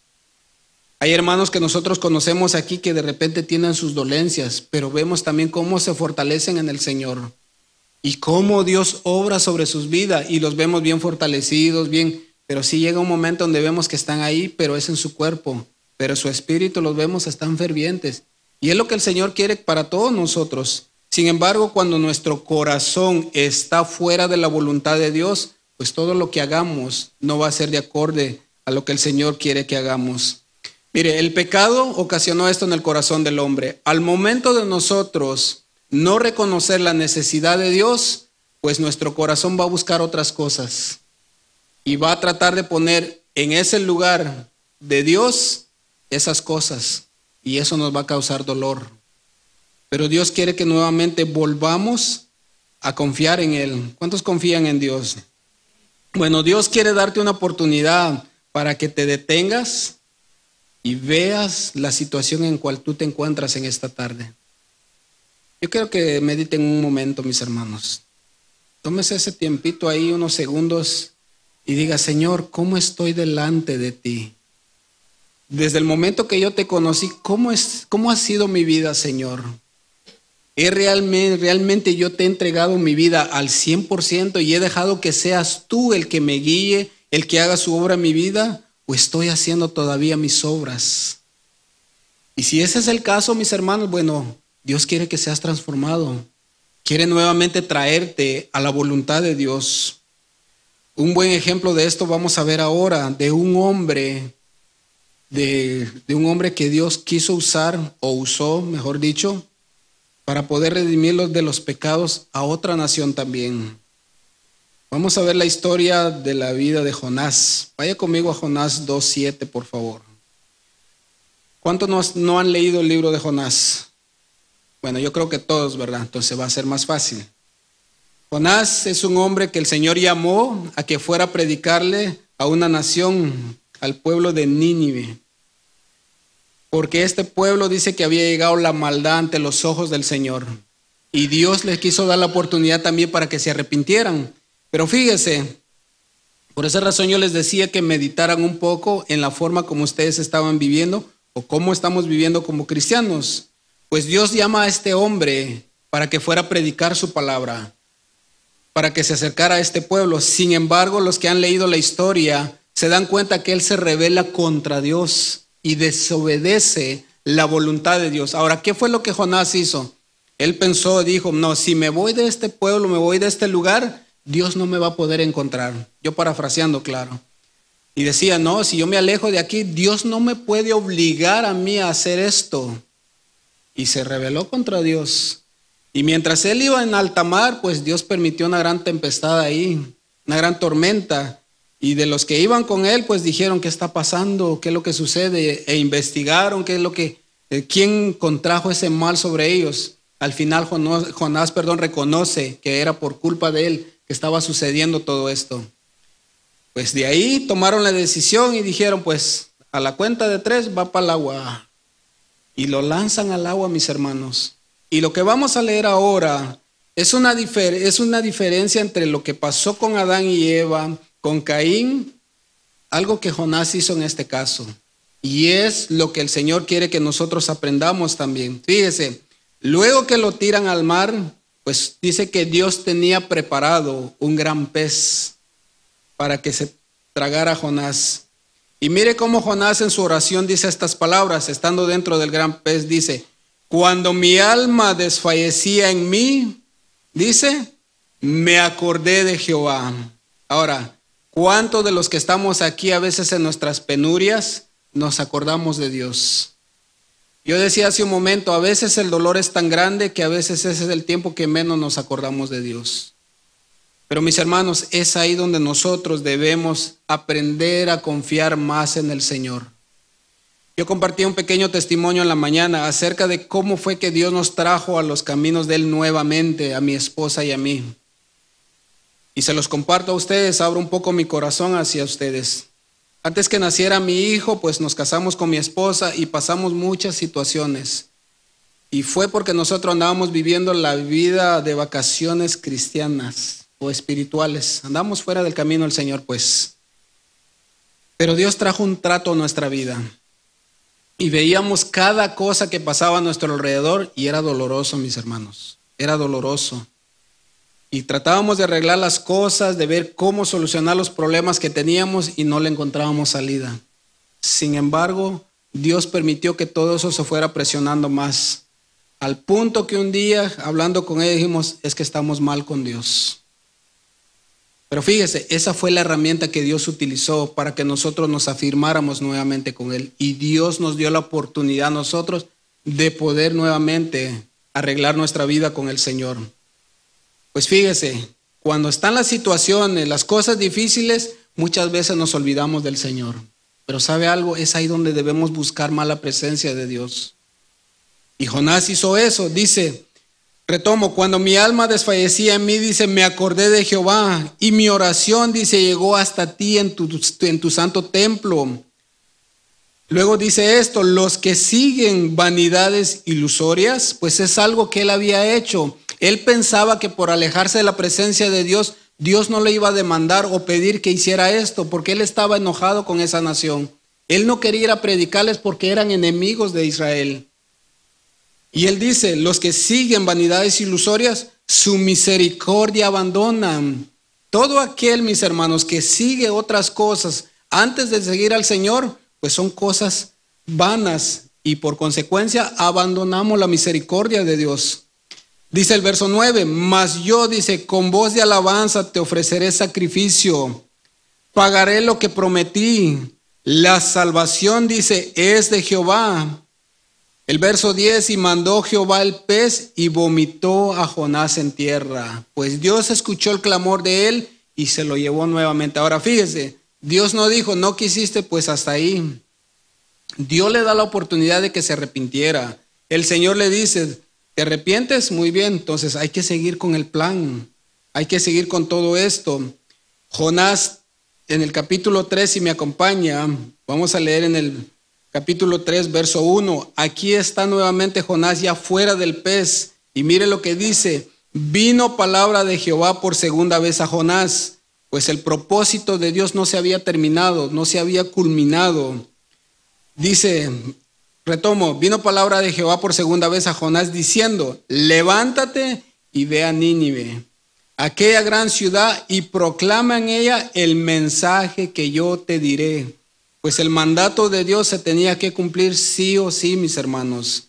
Hay hermanos que nosotros conocemos aquí que de repente tienen sus dolencias, pero vemos también cómo se fortalecen en el Señor y cómo Dios obra sobre sus vidas, y los vemos bien fortalecidos, bien, pero sí llega un momento donde vemos que están ahí, pero es en su cuerpo, pero su espíritu los vemos están fervientes, y es lo que el Señor quiere para todos nosotros. Sin embargo, cuando nuestro corazón está fuera de la voluntad de Dios, pues todo lo que hagamos no va a ser de acorde a lo que el Señor quiere que hagamos. Mire, el pecado ocasionó esto en el corazón del hombre. Al momento de nosotros no reconocer la necesidad de Dios, pues nuestro corazón va a buscar otras cosas y va a tratar de poner en ese lugar de Dios esas cosas, y eso nos va a causar dolor. pero Dios quiere que nuevamente volvamos a confiar en Él. ¿Cuántos confían en Dios? Bueno, Dios quiere darte una oportunidad para que te detengas y veas la situación en cual tú te encuentras en esta tarde. Yo quiero que mediten un momento, mis hermanos. Tómese ese tiempito ahí, unos segundos, y diga: Señor, ¿cómo estoy delante de ti? Desde el momento que yo te conocí, ¿cómo ha sido mi vida, Señor? ¿Realmente yo te he entregado mi vida al 100% y he dejado que seas tú el que me guíe, el que haga su obra en mi vida? ¿O estoy haciendo todavía mis obras? Y si ese es el caso, mis hermanos, bueno, Dios quiere que seas transformado. Quiere nuevamente traerte a la voluntad de Dios. Un buen ejemplo de esto vamos a ver ahora, de un hombre que Dios quiso usar, o usó, mejor dicho, para poder redimirlos de los pecados a otra nación también. Vamos a ver la historia de la vida de Jonás. Vaya conmigo a Jonás 2:7, por favor. ¿Cuántos no han leído el libro de Jonás? Bueno, yo creo que todos, ¿verdad? Entonces va a ser más fácil. Jonás es un hombre que el Señor llamó a que fuera a predicarle a una nación, al pueblo de Nínive. Porque este pueblo dice que había llegado la maldad ante los ojos del Señor. Y Dios les quiso dar la oportunidad también para que se arrepintieran. Pero fíjese, por esa razón yo les decía que meditaran un poco en la forma como ustedes estaban viviendo o cómo estamos viviendo como cristianos. Pues Dios llama a este hombre para que fuera a predicar su palabra, para que se acercara a este pueblo. Sin embargo, los que han leído la historia se dan cuenta que él se rebela contra Dios y desobedece la voluntad de Dios. Ahora, ¿qué fue lo que Jonás hizo? Él pensó, dijo: no, si me voy de este pueblo, me voy de este lugar, Dios no me va a poder encontrar. Yo parafraseando, claro. Y decía: no, si yo me alejo de aquí, Dios no me puede obligar a mí a hacer esto. Y se rebeló contra Dios. Y mientras él iba en alta mar, pues Dios permitió una gran tempestad ahí, una gran tormenta. Y de los que iban con él, pues dijeron: ¿qué está pasando? ¿Qué es lo que sucede? E investigaron quién contrajo ese mal sobre ellos. Al final Jonás reconoce que era por culpa de él que estaba sucediendo todo esto. Pues de ahí tomaron la decisión y dijeron: pues a la cuenta de 3 va para el agua. Y lo lanzan al agua, mis hermanos. Y lo que vamos a leer ahora es una diferencia entre lo que pasó con Adán y Eva, con Caín, algo que Jonás hizo en este caso. Y es lo que el Señor quiere que nosotros aprendamos también. Fíjese, luego que lo tiran al mar, pues dice que Dios tenía preparado un gran pez para que se tragara a Jonás. Y mire cómo Jonás en su oración dice estas palabras, estando dentro del gran pez, dice: cuando mi alma desfallecía en mí, dice, me acordé de Jehová. Ahora, ¿cuántos de los que estamos aquí a veces en nuestras penurias nos acordamos de Dios? Yo decía hace un momento, a veces el dolor es tan grande que a veces ese es el tiempo que menos nos acordamos de Dios. Pero mis hermanos, es ahí donde nosotros debemos aprender a confiar más en el Señor. Yo compartí un pequeño testimonio en la mañana acerca de cómo fue que Dios nos trajo a los caminos de Él nuevamente, a mi esposa y a mí. Y se los comparto a ustedes, abro un poco mi corazón hacia ustedes. Antes que naciera mi hijo, pues nos casamos con mi esposa y pasamos muchas situaciones. Y fue porque nosotros andábamos viviendo la vida de vacaciones cristianas o espirituales. Andamos fuera del camino del Señor, pues. Pero Dios trajo un trato a nuestra vida. Y veíamos cada cosa que pasaba a nuestro alrededor y era doloroso, mis hermanos. Era doloroso. Y tratábamos de arreglar las cosas, de ver cómo solucionar los problemas que teníamos y no le encontrábamos salida. Sin embargo, Dios permitió que todo eso se fuera presionando más. Al punto que un día, hablando con él, dijimos: es que estamos mal con Dios. Pero fíjese, esa fue la herramienta que Dios utilizó para que nosotros nos afirmáramos nuevamente con Él. Y Dios nos dio la oportunidad a nosotros de poder nuevamente arreglar nuestra vida con el Señor. Pues fíjese, cuando están las situaciones, las cosas difíciles, muchas veces nos olvidamos del Señor. Pero ¿sabe algo? Es ahí donde debemos buscar más la presencia de Dios. Y Jonás hizo eso, dice, retomo, cuando mi alma desfallecía en mí, dice, me acordé de Jehová y mi oración, dice, llegó hasta ti en tu santo templo. Luego dice esto, los que siguen vanidades ilusorias, pues es algo que él había hecho. Él pensaba que por alejarse de la presencia de Dios, Dios no le iba a demandar o pedir que hiciera esto, porque él estaba enojado con esa nación. Él no quería ir a predicarles porque eran enemigos de Israel. Y él dice, los que siguen vanidades ilusorias, su misericordia abandonan. Todo aquel, mis hermanos, que sigue otras cosas antes de seguir al Señor, pues son cosas vanas y por consecuencia abandonamos la misericordia de Dios. Dice el verso 9, mas yo, dice, con voz de alabanza te ofreceré sacrificio, pagaré lo que prometí. La salvación, dice, es de Jehová. El verso 10, y mandó Jehová el pez y vomitó a Jonás en tierra. Pues Dios escuchó el clamor de él y se lo llevó nuevamente. Ahora fíjese, Dios no dijo, no quisiste, pues hasta ahí. Dios le da la oportunidad de que se arrepintiera. El Señor le dice, ¿te arrepientes? Muy bien, entonces hay que seguir con el plan. Hay que seguir con todo esto. Jonás, en el capítulo 3, si me acompaña, vamos a leer en el capítulo 3, verso 1. Aquí está nuevamente Jonás ya fuera del pez. Y mire lo que dice. Vino palabra de Jehová por segunda vez a Jonás, pues el propósito de Dios no se había terminado, no se había culminado. Dice, retomo, vino palabra de Jehová por segunda vez a Jonás diciendo, levántate y ve a Nínive, aquella gran ciudad, y proclama en ella el mensaje que yo te diré. Pues el mandato de Dios se tenía que cumplir sí o sí, mis hermanos.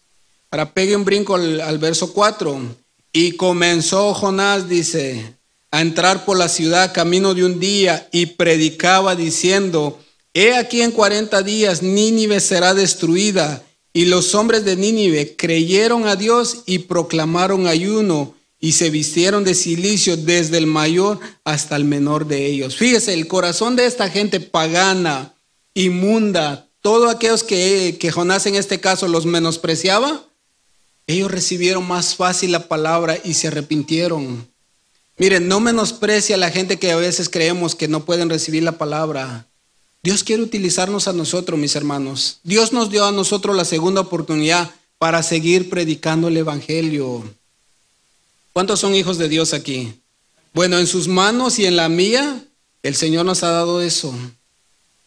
Ahora pegue un brinco al verso 4. Y comenzó Jonás, dice, a entrar por la ciudad camino de un día y predicaba diciendo, he aquí en 40 días Nínive será destruida. Y los hombres de Nínive creyeron a Dios y proclamaron ayuno y se vistieron de cilicio desde el mayor hasta el menor de ellos. Fíjese, el corazón de esta gente pagana, inmunda, todos aquellos que Jonás en este caso los menospreciaba, ellos recibieron más fácil la palabra y se arrepintieron. Miren, no menosprecia a la gente que a veces creemos que no pueden recibir la palabra. Dios quiere utilizarnos a nosotros, mis hermanos. Dios nos dio a nosotros la segunda oportunidad para seguir predicando el evangelio. ¿Cuántos son hijos de Dios aquí? Bueno, en sus manos y en la mía, el Señor nos ha dado eso.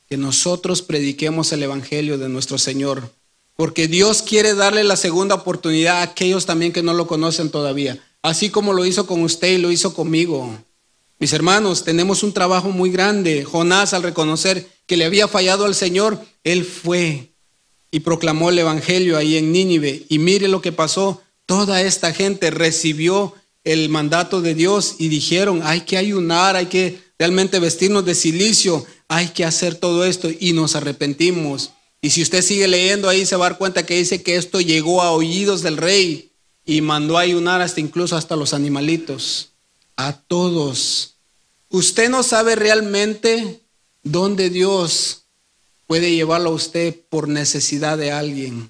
Que nosotros prediquemos el evangelio de nuestro Señor. Porque Dios quiere darle la segunda oportunidad a aquellos también que no lo conocen todavía. Así como lo hizo con usted y lo hizo conmigo. Mis hermanos, tenemos un trabajo muy grande. Jonás, al reconocer que le había fallado al Señor, él fue y proclamó el evangelio ahí en Nínive. Y mire lo que pasó. Toda esta gente recibió el mandato de Dios y dijeron, hay que ayunar, hay que realmente vestirnos de cilicio, hay que hacer todo esto, y nos arrepentimos. Y si usted sigue leyendo ahí se va a dar cuenta que dice que esto llegó a oídos del rey y mandó a ayunar incluso hasta los animalitos, a todos. Usted no sabe realmente dónde Dios puede llevarlo a usted por necesidad de alguien.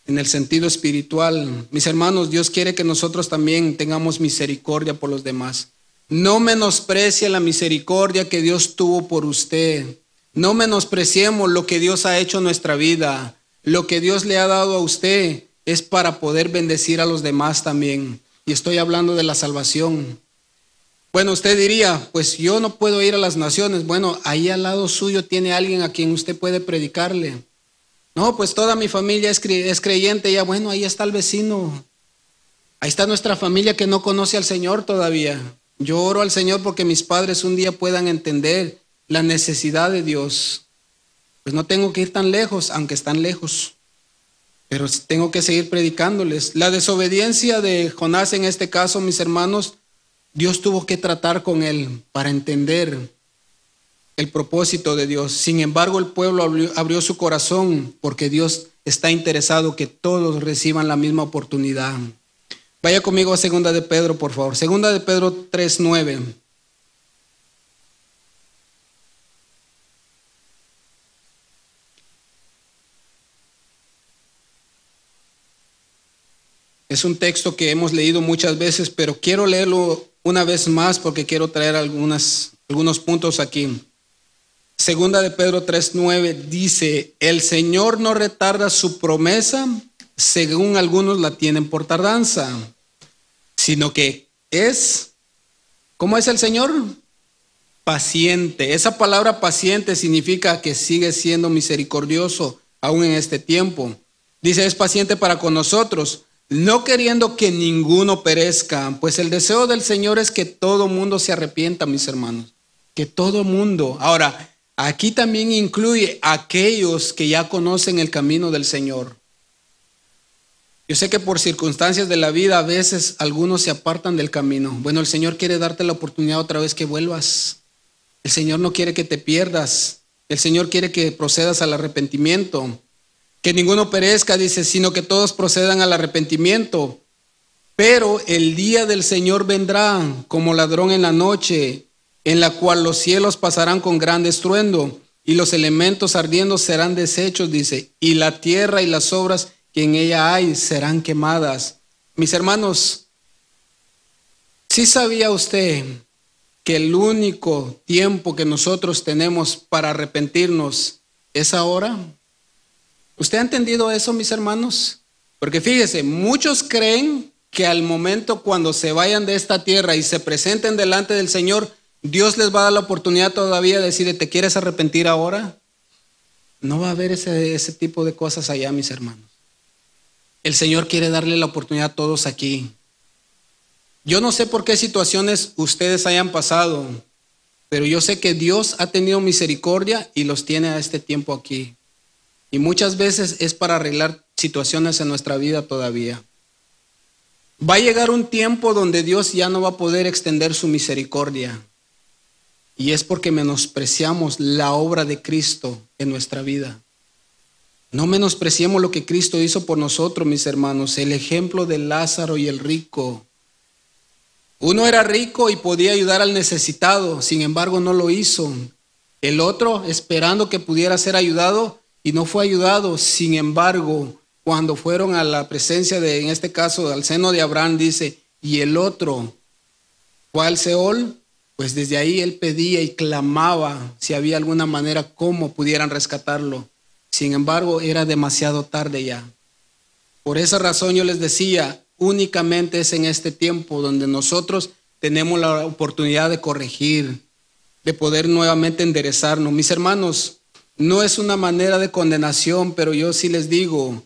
En el sentido espiritual, mis hermanos, Dios quiere que nosotros también tengamos misericordia por los demás. No menosprecie la misericordia que Dios tuvo por usted. No menospreciemos lo que Dios ha hecho en nuestra vida. Lo que Dios le ha dado a usted es para poder bendecir a los demás también. Y estoy hablando de la salvación. Bueno, usted diría, pues yo no puedo ir a las naciones. Bueno, ahí al lado suyo tiene alguien a quien usted puede predicarle. No, pues toda mi familia es creyente. Ya, bueno, ahí está el vecino. Ahí está nuestra familia que no conoce al Señor todavía. Yo oro al Señor porque mis padres un día puedan entender la necesidad de Dios. Pues no tengo que ir tan lejos, aunque están lejos. Pero tengo que seguir predicándoles. La desobediencia de Jonás en este caso, mis hermanos, Dios tuvo que tratar con él para entender el propósito de Dios. Sin embargo, el pueblo abrió su corazón porque Dios está interesado que todos reciban la misma oportunidad. Vaya conmigo a Segunda de Pedro, por favor. Segunda de Pedro 3:9. Es un texto que hemos leído muchas veces, pero quiero leerlo una vez más porque quiero traer algunos puntos aquí. Segunda de Pedro 3:9 dice: el Señor no retarda su promesa, según algunos la tienen por tardanza, sino que es, ¿cómo es el Señor? Paciente. Esa palabra paciente significa que sigue siendo misericordioso aún en este tiempo. Dice, es paciente para con nosotros, no queriendo que ninguno perezca, pues el deseo del Señor es que todo mundo se arrepienta, mis hermanos, que todo mundo. Ahora, aquí también incluye a aquellos que ya conocen el camino del Señor. Yo sé que por circunstancias de la vida a veces algunos se apartan del camino. Bueno, el Señor quiere darte la oportunidad otra vez que vuelvas. El Señor no quiere que te pierdas. El Señor quiere que procedas al arrepentimiento. Que ninguno perezca, dice, sino que todos procedan al arrepentimiento. Pero el día del Señor vendrá como ladrón en la noche, en la cual los cielos pasarán con gran estruendo, y los elementos ardiendo serán deshechos, dice, y la tierra y las obras que en ella hay serán quemadas. Mis hermanos, ¿sí sabía usted que el único tiempo que nosotros tenemos para arrepentirnos es ahora? ¿Usted ha entendido eso, mis hermanos? Porque fíjese, muchos creen que al momento cuando se vayan de esta tierra y se presenten delante del Señor, Dios les va a dar la oportunidad todavía de decirle, ¿te quieres arrepentir ahora? No va a haber ese tipo de cosas allá, mis hermanos. El Señor quiere darle la oportunidad a todos aquí. Yo no sé por qué situaciones ustedes hayan pasado, pero yo sé que Dios ha tenido misericordia y los tiene a este tiempo aquí. Y muchas veces es para arreglar situaciones en nuestra vida todavía. Va a llegar un tiempo donde Dios ya no va a poder extender su misericordia. Y es porque menospreciamos la obra de Cristo en nuestra vida. No menospreciemos lo que Cristo hizo por nosotros, mis hermanos. El ejemplo de Lázaro y el rico. Uno era rico y podía ayudar al necesitado, sin embargo no lo hizo. El otro, esperando que pudiera ser ayudado, y no fue ayudado. Sin embargo, cuando fueron a la presencia de, en este caso, al seno de Abraham, dice, y el otro fue al Seol, pues desde ahí él pedía y clamaba si había alguna manera cómo pudieran rescatarlo. Sin embargo, era demasiado tarde ya. Por esa razón yo les decía, únicamente es en este tiempo donde nosotros tenemos la oportunidad de corregir, de poder nuevamente enderezarnos. Mis hermanos, no es una manera de condenación, pero yo sí les digo,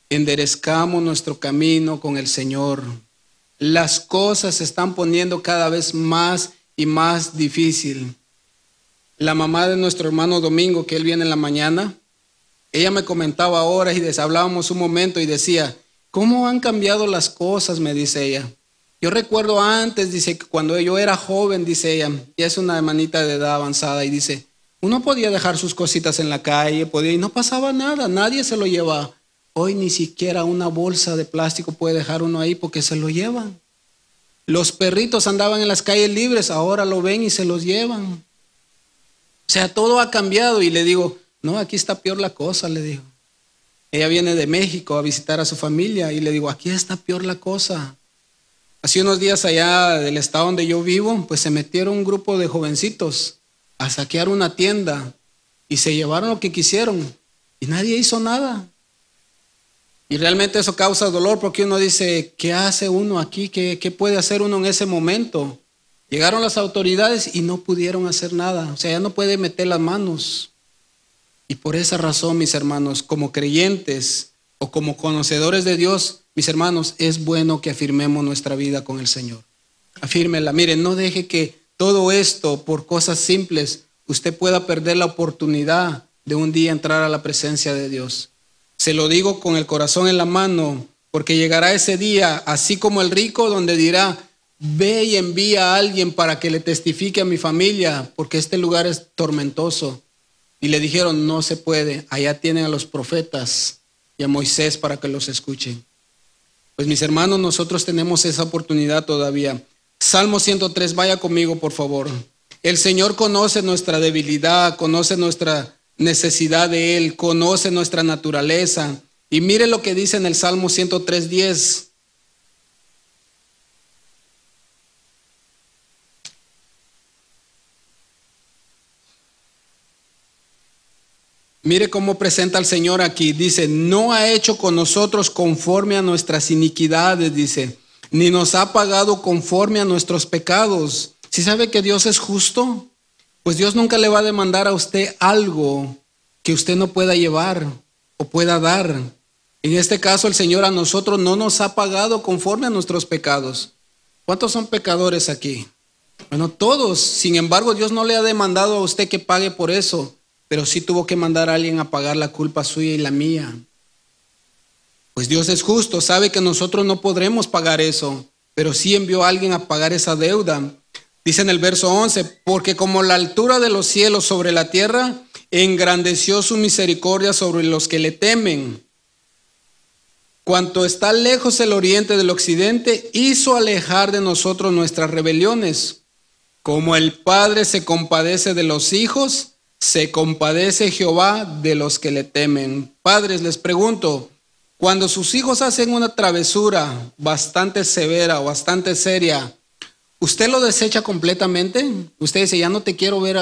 enderezcamos nuestro camino con el Señor. Las cosas se están poniendo cada vez más y más difícil. La mamá de nuestro hermano Domingo, que él viene en la mañana, ella me comentaba ahora y hablábamos un momento y decía, ¿cómo han cambiado las cosas? Me dice ella. Yo recuerdo antes, dice, que cuando yo era joven, dice ella, ya es una hermanita de edad avanzada, y dice, uno podía dejar sus cositas en la calle, y no pasaba nada, nadie se lo llevaba. Hoy ni siquiera una bolsa de plástico puede dejar uno ahí porque se lo llevan. Los perritos andaban en las calles libres, ahora lo ven y se los llevan. O sea, todo ha cambiado y le digo, no, aquí está peor la cosa, le digo. Ella viene de México a visitar a su familia y le digo, aquí está peor la cosa. Hace unos días allá del estado donde yo vivo, pues se metieron un grupo de jovencitos a saquear una tienda y se llevaron lo que quisieron y nadie hizo nada. Y realmente eso causa dolor porque uno dice, ¿qué hace uno aquí? ¿Qué puede hacer uno en ese momento? Llegaron las autoridades y no pudieron hacer nada. O sea, ya no puede meter las manos. Y por esa razón, mis hermanos, como creyentes o como conocedores de Dios, mis hermanos, es bueno que afirmemos nuestra vida con el Señor. Afírmela. Miren, no deje que todo esto, por cosas simples, usted pueda perder la oportunidad de un día entrar a la presencia de Dios. Se lo digo con el corazón en la mano, porque llegará ese día, así como el rico, donde dirá, ve y envía a alguien para que le testifique a mi familia, porque este lugar es tormentoso. Y le dijeron, no se puede, allá tienen a los profetas y a Moisés para que los escuchen. Pues mis hermanos, nosotros tenemos esa oportunidad todavía. Salmo 103, vaya conmigo por favor. El Señor conoce nuestra debilidad, conoce nuestra necesidad de Él, conoce nuestra naturaleza. Y mire lo que dice en el Salmo 103:10. Mire cómo presenta al Señor aquí. Dice, no ha hecho con nosotros conforme a nuestras iniquidades, dice, ni nos ha pagado conforme a nuestros pecados. ¿Sí sabe que Dios es justo? Pues Dios nunca le va a demandar a usted algo que usted no pueda llevar o pueda dar. En este caso, el Señor a nosotros no nos ha pagado conforme a nuestros pecados. ¿Cuántos son pecadores aquí? Bueno, todos. Sin embargo, Dios no le ha demandado a usted que pague por eso, pero sí tuvo que mandar a alguien a pagar la culpa suya y la mía. Pues Dios es justo, sabe que nosotros no podremos pagar eso, pero sí envió a alguien a pagar esa deuda. Dice en el verso 11, porque como la altura de los cielos sobre la tierra, engrandeció su misericordia sobre los que le temen. Cuanto está lejos el oriente del occidente, hizo alejar de nosotros nuestras rebeliones. Como el Padre se compadece de los hijos, se compadece Jehová de los que le temen. Padres, les pregunto, cuando sus hijos hacen una travesura bastante severa o bastante seria, ¿usted lo desecha completamente? Usted dice, ya no te quiero ver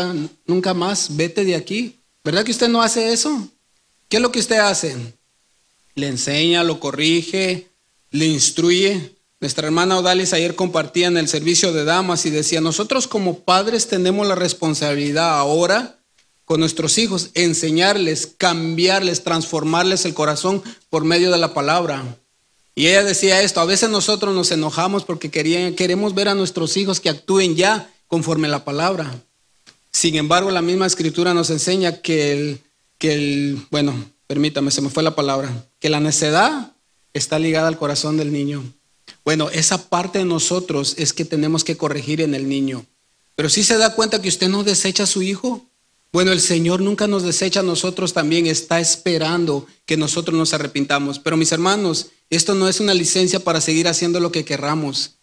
nunca más, vete de aquí. ¿Verdad que usted no hace eso? ¿Qué es lo que usted hace? Le enseña, lo corrige, le instruye. Nuestra hermana Odalis ayer compartía en el servicio de damas y decía, nosotros como padres tenemos la responsabilidad ahora con nuestros hijos, enseñarles, cambiarles, transformarles el corazón por medio de la palabra. Y ella decía esto, a veces nosotros nos enojamos porque queremos ver a nuestros hijos que actúen ya conforme a la palabra. Sin embargo, la misma escritura nos enseña que permítame, se me fue la palabra, que la necedad está ligada al corazón del niño. Bueno, esa parte de nosotros es que tenemos que corregir en el niño. Pero si se da cuenta que usted no desecha a su hijo, bueno, el Señor nunca nos desecha a nosotros también, está esperando que nosotros nos arrepintamos. Pero mis hermanos, esto no es una licencia para seguir haciendo lo que querramos,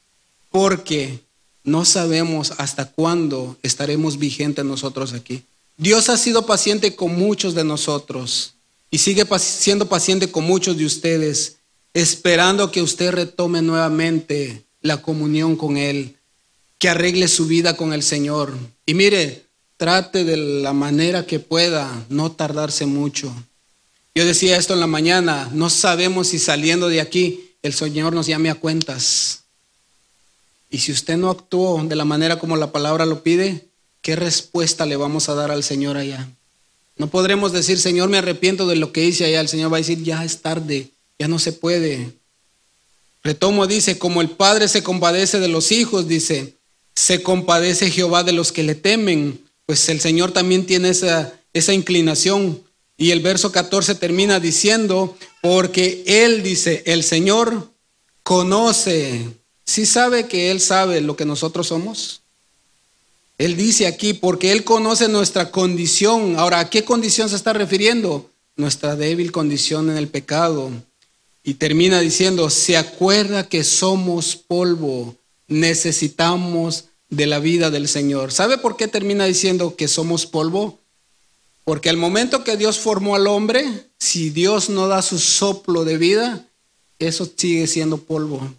porque no sabemos hasta cuándo estaremos vigentes nosotros aquí. Dios ha sido paciente con muchos de nosotros y sigue siendo paciente con muchos de ustedes, esperando que usted retome nuevamente la comunión con Él, que arregle su vida con el Señor. Y mire, trate de la manera que pueda no tardarse mucho. Yo decía esto en la mañana, no sabemos si saliendo de aquí el Señor nos llame a cuentas. Y si usted no actuó de la manera como la palabra lo pide, ¿qué respuesta le vamos a dar al Señor allá? No podremos decir, Señor, me arrepiento de lo que hice allá. El Señor va a decir, ya es tarde, ya no se puede. Retomo, dice, como el Padre se compadece de los hijos, dice, se compadece Jehová de los que le temen. Pues el Señor también tiene esa inclinación. Y el verso 14 termina diciendo, porque Él, dice, el Señor conoce. ¿Sí sabe que Él sabe lo que nosotros somos? Él dice aquí, porque Él conoce nuestra condición. Ahora, ¿a qué condición se está refiriendo? Nuestra débil condición en el pecado. Y termina diciendo, se acuerda que somos polvo, necesitamos de la vida del Señor. ¿Sabe por qué termina diciendo que somos polvo? Porque al momento que Dios formó al hombre, si Dios no da su soplo de vida, eso sigue siendo polvo.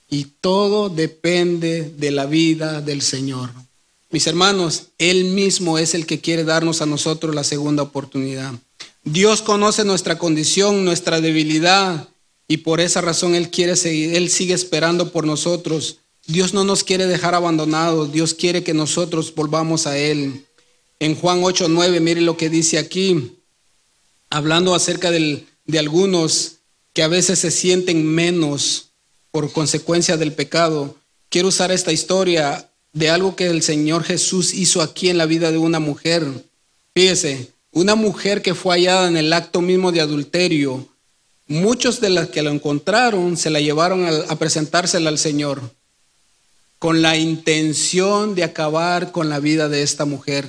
Y todo depende de la vida del Señor. Mis hermanos, Él mismo es el que quiere darnos a nosotros la segunda oportunidad. Dios conoce nuestra condición, nuestra debilidad, y por esa razón Él quiere seguir, Él sigue esperando por nosotros. Dios no nos quiere dejar abandonados, Dios quiere que nosotros volvamos a Él. En Juan 8:9, mire lo que dice aquí, hablando acerca de algunos que a veces se sienten menos por consecuencia del pecado. Quiero usar esta historia de algo que el Señor Jesús hizo aquí en la vida de una mujer. Fíjese, una mujer que fue hallada en el acto mismo de adulterio. Muchos de las que lo encontraron se la llevaron a presentársela al Señor con la intención de acabar con la vida de esta mujer.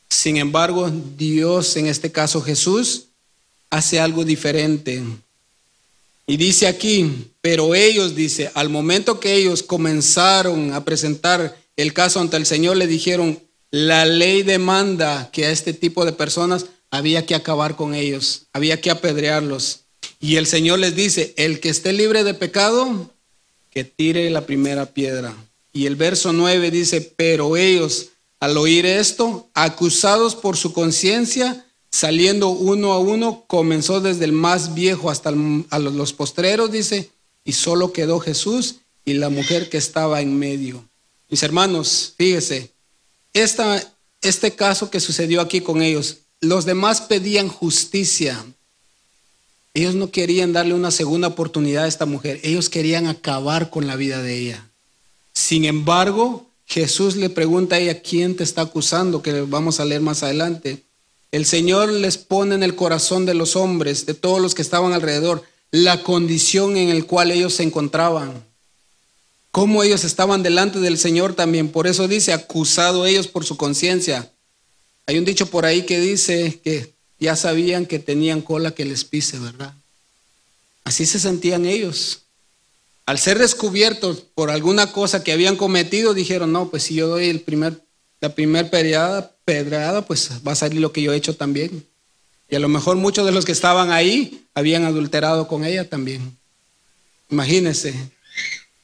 Sin embargo, Dios, en este caso Jesús, hace algo diferente. Y dice aquí, pero ellos, dice, al momento que ellos comenzaron a presentar el caso ante el Señor, le dijeron, la ley demanda que a este tipo de personas había que acabar con ellos, había que apedrearlos. Y el Señor les dice, el que esté libre de pecado, que tire la primera piedra. Y el verso 9 dice, pero ellos, al oír esto, acusados por su conciencia, saliendo uno a uno, comenzó desde el más viejo hasta a los postreros, dice, y solo quedó Jesús y la mujer que estaba en medio. Mis hermanos, fíjese, este caso que sucedió aquí con ellos, los demás pedían justicia. Ellos no querían darle una segunda oportunidad a esta mujer, ellos querían acabar con la vida de ella. Sin embargo, Jesús le pregunta a ella, ¿quién te está acusando? Que vamos a leer más adelante. El Señor les pone en el corazón de los hombres, de todos los que estaban alrededor, la condición en la cual ellos se encontraban. Cómo ellos estaban delante del Señor también. Por eso dice, acusado ellos por su conciencia. Hay un dicho por ahí que dice que ya sabían que tenían cola que les pise, ¿verdad? Así se sentían ellos. Al ser descubiertos por alguna cosa que habían cometido, dijeron, no, pues si yo doy la primer pedrada, pues va a salir lo que yo he hecho también. Y a lo mejor muchos de los que estaban ahí habían adulterado con ella también. Imagínense.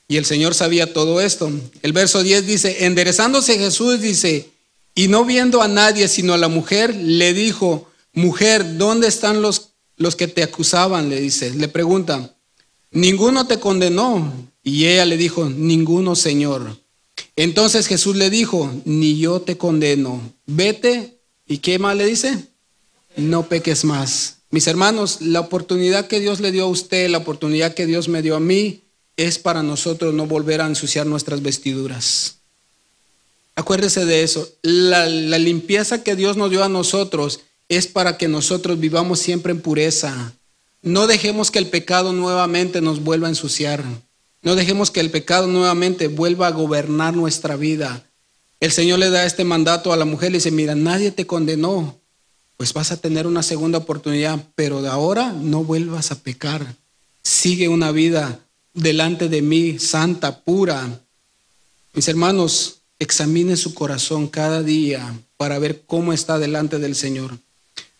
Y el Señor sabía todo esto. El verso 10 dice, enderezándose Jesús, dice, y no viendo a nadie sino a la mujer, le dijo, mujer, ¿dónde están los que te acusaban? Le dice, le pregunta, ¿ninguno te condenó? Y ella le dijo, ninguno, Señor. Entonces Jesús le dijo, ni yo te condeno, vete. ¿Y qué más le dice? No peques más. Mis hermanos, la oportunidad que Dios le dio a usted, la oportunidad que Dios me dio a mí, es para nosotros no volver a ensuciar nuestras vestiduras. Acuérdese de eso. La limpieza que Dios nos dio a nosotros es para que nosotros vivamos siempre en pureza. No dejemos que el pecado nuevamente nos vuelva a ensuciar. No dejemos que el pecado nuevamente vuelva a gobernar nuestra vida. El Señor le da este mandato a la mujer, le dice, mira, nadie te condenó, pues vas a tener una segunda oportunidad, pero de ahora no vuelvas a pecar. Sigue una vida delante de mí, santa, pura. Mis hermanos, examine su corazón cada día para ver cómo está delante del Señor.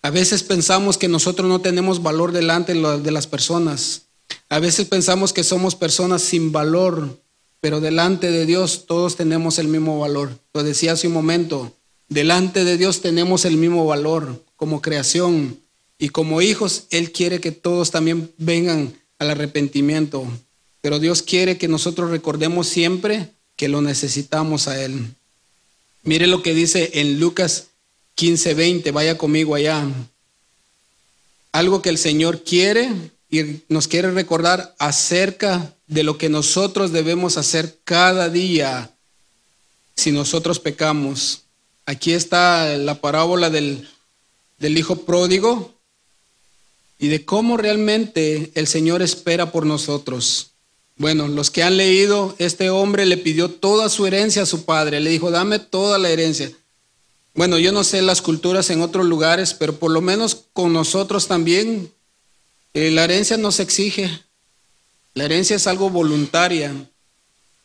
A veces pensamos que nosotros no tenemos valor delante de las personas. A veces pensamos que somos personas sin valor, pero delante de Dios todos tenemos el mismo valor. Lo decía hace un momento, delante de Dios tenemos el mismo valor como creación y como hijos. Él quiere que todos también vengan al arrepentimiento, pero Dios quiere que nosotros recordemos siempre que lo necesitamos a Él. Mire lo que dice en Lucas 15:20, vaya conmigo allá. Algo que el Señor quiere y nos quiere recordar acerca de lo que nosotros debemos hacer cada día si nosotros pecamos. Aquí está la parábola del hijo pródigo y de cómo realmente el Señor espera por nosotros. Bueno, los que han leído, este hombre le pidió toda su herencia a su padre, le dijo, dame toda la herencia. Bueno, yo no sé las culturas en otros lugares, pero por lo menos con nosotros también, la herencia no se exige, la herencia es algo voluntaria.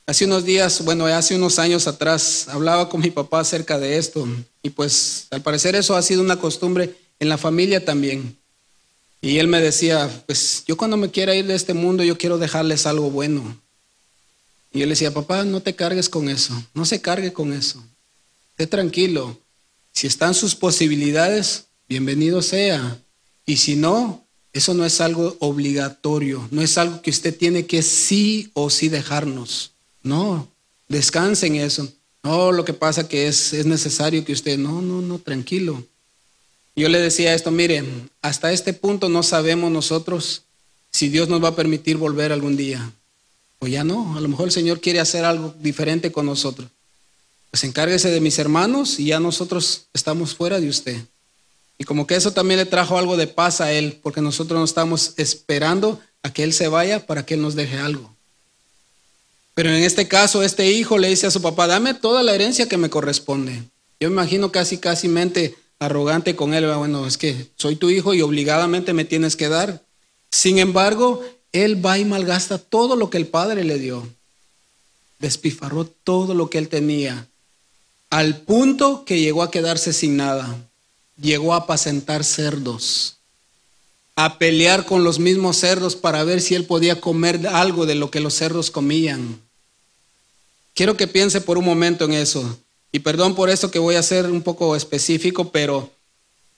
Hace unos días, bueno, hace unos años atrás, hablaba con mi papá acerca de esto, y pues al parecer eso ha sido una costumbre en la familia también. Y él me decía, pues yo cuando me quiera ir de este mundo, yo quiero dejarles algo bueno. Y yo le decía, papá, no te cargues con eso, no se cargue con eso, esté tranquilo. Si están sus posibilidades, bienvenido sea. Y si no, eso no es algo obligatorio, no es algo que usted tiene que sí o sí dejarnos. No, descanse en eso. No, lo que pasa que es necesario que usted, no, tranquilo. Yo le decía esto, miren, hasta este punto no sabemos nosotros si Dios nos va a permitir volver algún día. O ya no, a lo mejor el Señor quiere hacer algo diferente con nosotros. Pues encárguese de mis hermanos y ya nosotros estamos fuera de usted. Y como que eso también le trajo algo de paz a él, porque nosotros no estamos esperando a que él se vaya para que él nos deje algo. Pero en este caso, este hijo le dice a su papá, dame toda la herencia que me corresponde. Yo me imagino casi mente arrogante con él, bueno, es que soy tu hijo y obligadamente me tienes que dar. Sin embargo, él va y malgasta todo lo que el padre le dio. Despifarró todo lo que él tenía, al punto que llegó a quedarse sin nada. Llegó a apacentar cerdos, a pelear con los mismos cerdos para ver si él podía comer algo de lo que los cerdos comían. Quiero que piense por un momento en eso. Y perdón por esto que voy a ser un poco específico, pero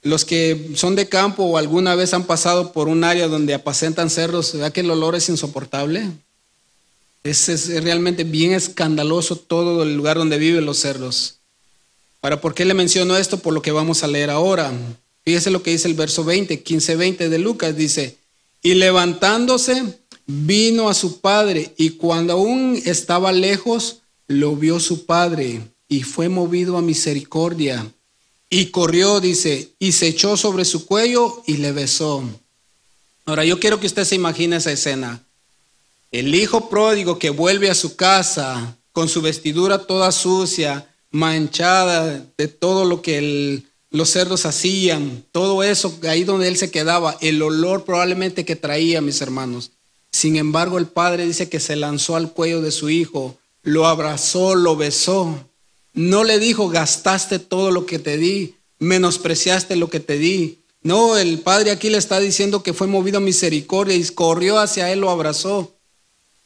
Los que son de campo o alguna vez han pasado por un área donde apacentan cerdos, ¿verdad que el olor es insoportable? Es realmente bien escandaloso todo el lugar donde viven los cerdos. Ahora, ¿por qué le menciono esto? Por lo que vamos a leer ahora. Fíjese lo que dice el verso 20, 15-20 de Lucas, dice: y levantándose, vino a su padre, y cuando aún estaba lejos, lo vio su padre, y fue movido a misericordia. Y corrió, dice, y se echó sobre su cuello y le besó. Ahora, yo quiero que usted se imagine esa escena. El hijo pródigo que vuelve a su casa con su vestidura toda sucia, manchada de todo lo que los cerdos hacían, todo eso, ahí donde él se quedaba, el olor probablemente que traía, mis hermanos. Sin embargo, el padre dice que se lanzó al cuello de su hijo, lo abrazó, lo besó. No le dijo: gastaste todo lo que te di, menospreciaste lo que te di. No, el padre aquí le está diciendo que fue movido a misericordia y corrió hacia él, lo abrazó.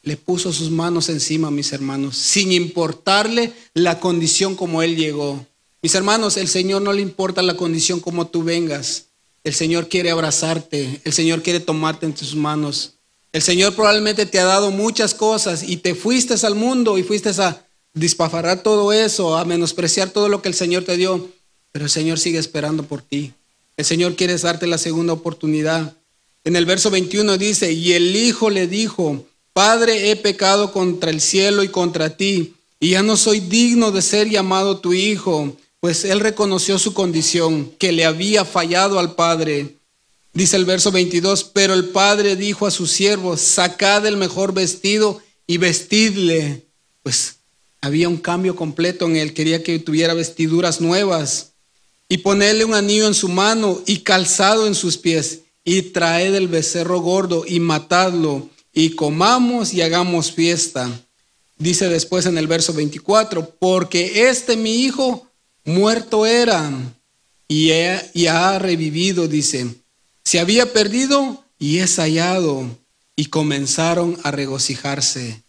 Le puso sus manos encima, mis hermanos, sin importarle la condición como él llegó. Mis hermanos, el Señor no le importa la condición como tú vengas. El Señor quiere abrazarte, el Señor quiere tomarte entre sus manos. El Señor probablemente te ha dado muchas cosas y te fuiste al mundo y fuiste a dispafarar todo eso, a menospreciar todo lo que el Señor te dio, pero el Señor sigue esperando por ti. El Señor quiere darte la segunda oportunidad. En el verso 21 dice: y el hijo le dijo: Padre, he pecado contra el cielo y contra ti, y ya no soy digno de ser llamado tu hijo. Pues él reconoció su condición, que le había fallado al padre. Dice el verso 22, pero el padre dijo a sus siervos: sacad el mejor vestido y vestidle. Pues había un cambio completo en él, quería que tuviera vestiduras nuevas. Y ponerle un anillo en su mano y calzado en sus pies. Y traed el becerro gordo y matadlo, y comamos y hagamos fiesta. Dice después en el verso 24, porque mi hijo muerto era y ha revivido, dice. Se había perdido y es hallado. Y comenzaron a regocijarse.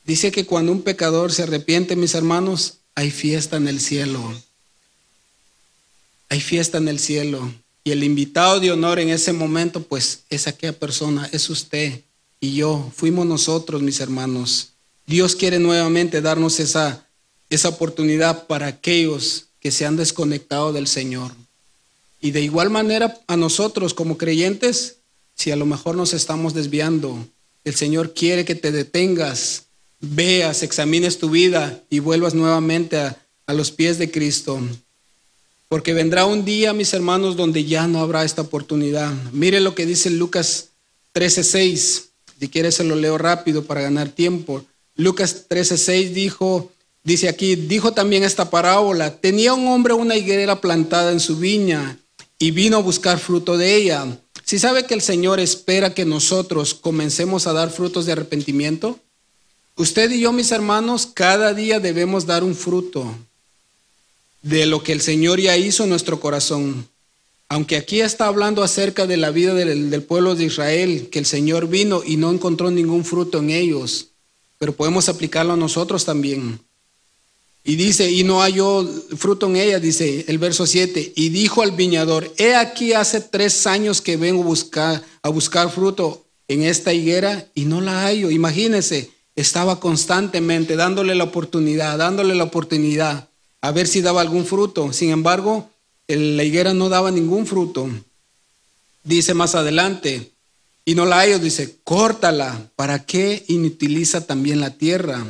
Dice que cuando un pecador se arrepiente, mis hermanos, hay fiesta en el cielo. Hay fiesta en el cielo. Y el invitado de honor en ese momento, pues, es aquella persona, es usted y yo. Fuimos nosotros, mis hermanos. Dios quiere nuevamente darnos esa oportunidad para aquellos que se han desconectado del Señor. Y de igual manera a nosotros como creyentes, si a lo mejor nos estamos desviando, el Señor quiere que te detengas, veas, examines tu vida y vuelvas nuevamente a los pies de Cristo. Porque vendrá un día, mis hermanos, donde ya no habrá esta oportunidad. Mire lo que dice Lucas 13:6. Si quieres se lo leo rápido para ganar tiempo. Lucas 13:6 dice aquí, dijo también esta parábola: tenía un hombre una higuera plantada en su viña y vino a buscar fruto de ella. ¿Sí sabe que el Señor espera que nosotros comencemos a dar frutos de arrepentimiento? Usted y yo, mis hermanos, cada día debemos dar un fruto de lo que el Señor ya hizo en nuestro corazón. Aunque aquí está hablando acerca de la vida del pueblo de Israel, que el Señor vino y no encontró ningún fruto en ellos, pero podemos aplicarlo a nosotros también. Y dice, y no halló fruto en ella, dice el verso 7, y dijo al viñador: he aquí hace 3 años que vengo a buscar fruto en esta higuera y no la hallo. Imagínense, estaba constantemente dándole la oportunidad, a ver si daba algún fruto. Sin embargo, la higuera no daba ningún fruto. Dice más adelante, y no la hallo, dice, córtala, ¿para qué inutiliza también la tierra?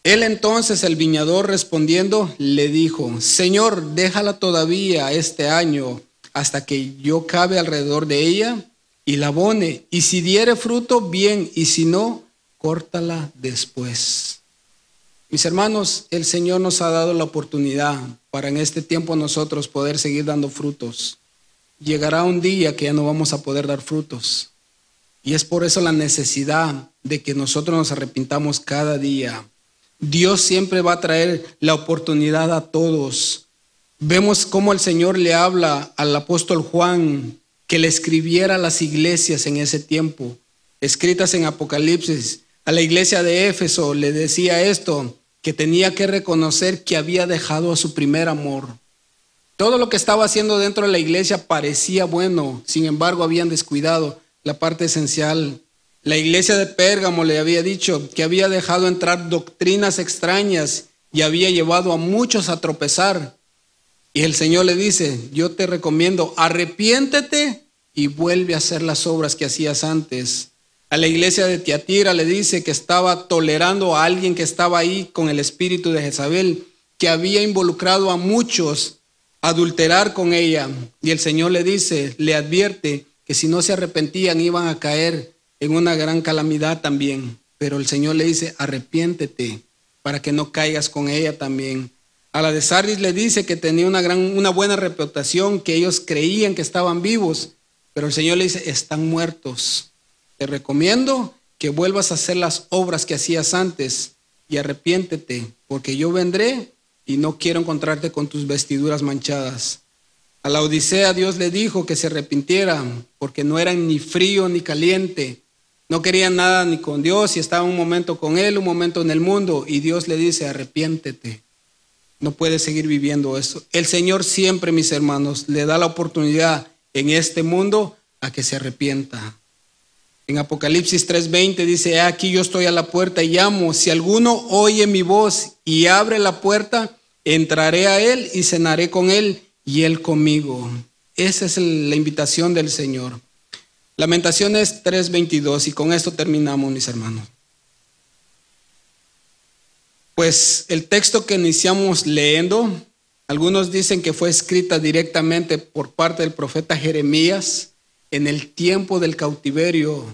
Él entonces, el viñador, respondiendo, le dijo: Señor, déjala todavía este año hasta que yo cabe alrededor de ella y la abone, y si diere fruto, bien, y si no, córtala después. Mis hermanos, el Señor nos ha dado la oportunidad para en este tiempo nosotros poder seguir dando frutos. Llegará un día que ya no vamos a poder dar frutos, y es por eso la necesidad de que nosotros nos arrepintamos cada día. Dios siempre va a traer la oportunidad a todos. Vemos cómo el Señor le habla al apóstol Juan que le escribiera a las iglesias en ese tiempo, escritas en Apocalipsis. A la iglesia de Éfeso le decía esto, que tenía que reconocer que había dejado a su primer amor. Todo lo que estaba haciendo dentro de la iglesia parecía bueno, sin embargo habían descuidado la parte esencial. La iglesia de Pérgamo le había dicho que había dejado entrar doctrinas extrañas y había llevado a muchos a tropezar. Y el Señor le dice, yo te recomiendo, arrepiéntete y vuelve a hacer las obras que hacías antes. A la iglesia de Tiatira le dice que estaba tolerando a alguien que estaba ahí con el espíritu de Jezabel, que había involucrado a muchos a adulterar con ella. Y el Señor le dice, le advierte que si no se arrepentían iban a caer en una gran calamidad también. Pero el Señor le dice, arrepiéntete para que no caigas con ella también. A la de Sardis le dice que tenía una buena reputación, que ellos creían que estaban vivos, pero el Señor le dice, están muertos. Te recomiendo que vuelvas a hacer las obras que hacías antes y arrepiéntete, porque yo vendré y no quiero encontrarte con tus vestiduras manchadas. A la Odisea Dios le dijo que se arrepintiera, porque no eran ni frío ni caliente. No querían nada ni con Dios y estaban un momento con Él, un momento en el mundo. Y Dios le dice, arrepiéntete. No puedes seguir viviendo eso. El Señor siempre, mis hermanos, le da la oportunidad en este mundo a que se arrepienta. En Apocalipsis 3:20 dice, aquí yo estoy a la puerta y llamo. Si alguno oye mi voz y abre la puerta, entraré a él y cenaré con él y él conmigo. Esa es la invitación del Señor. Lamentaciones 3:22, y con esto terminamos, mis hermanos. Pues el texto que iniciamos leyendo, algunos dicen que fue escrita directamente por parte del profeta Jeremías en el tiempo del cautiverio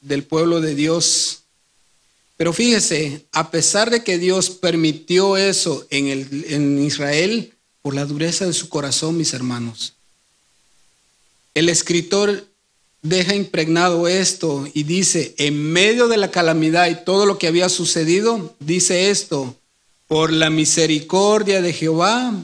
del pueblo de Dios. Pero fíjese, a pesar de que Dios permitió eso en Israel, por la dureza de su corazón, mis hermanos, el escritor deja impregnado esto y dice, en medio de la calamidad y todo lo que había sucedido, dice esto, por la misericordia de Jehová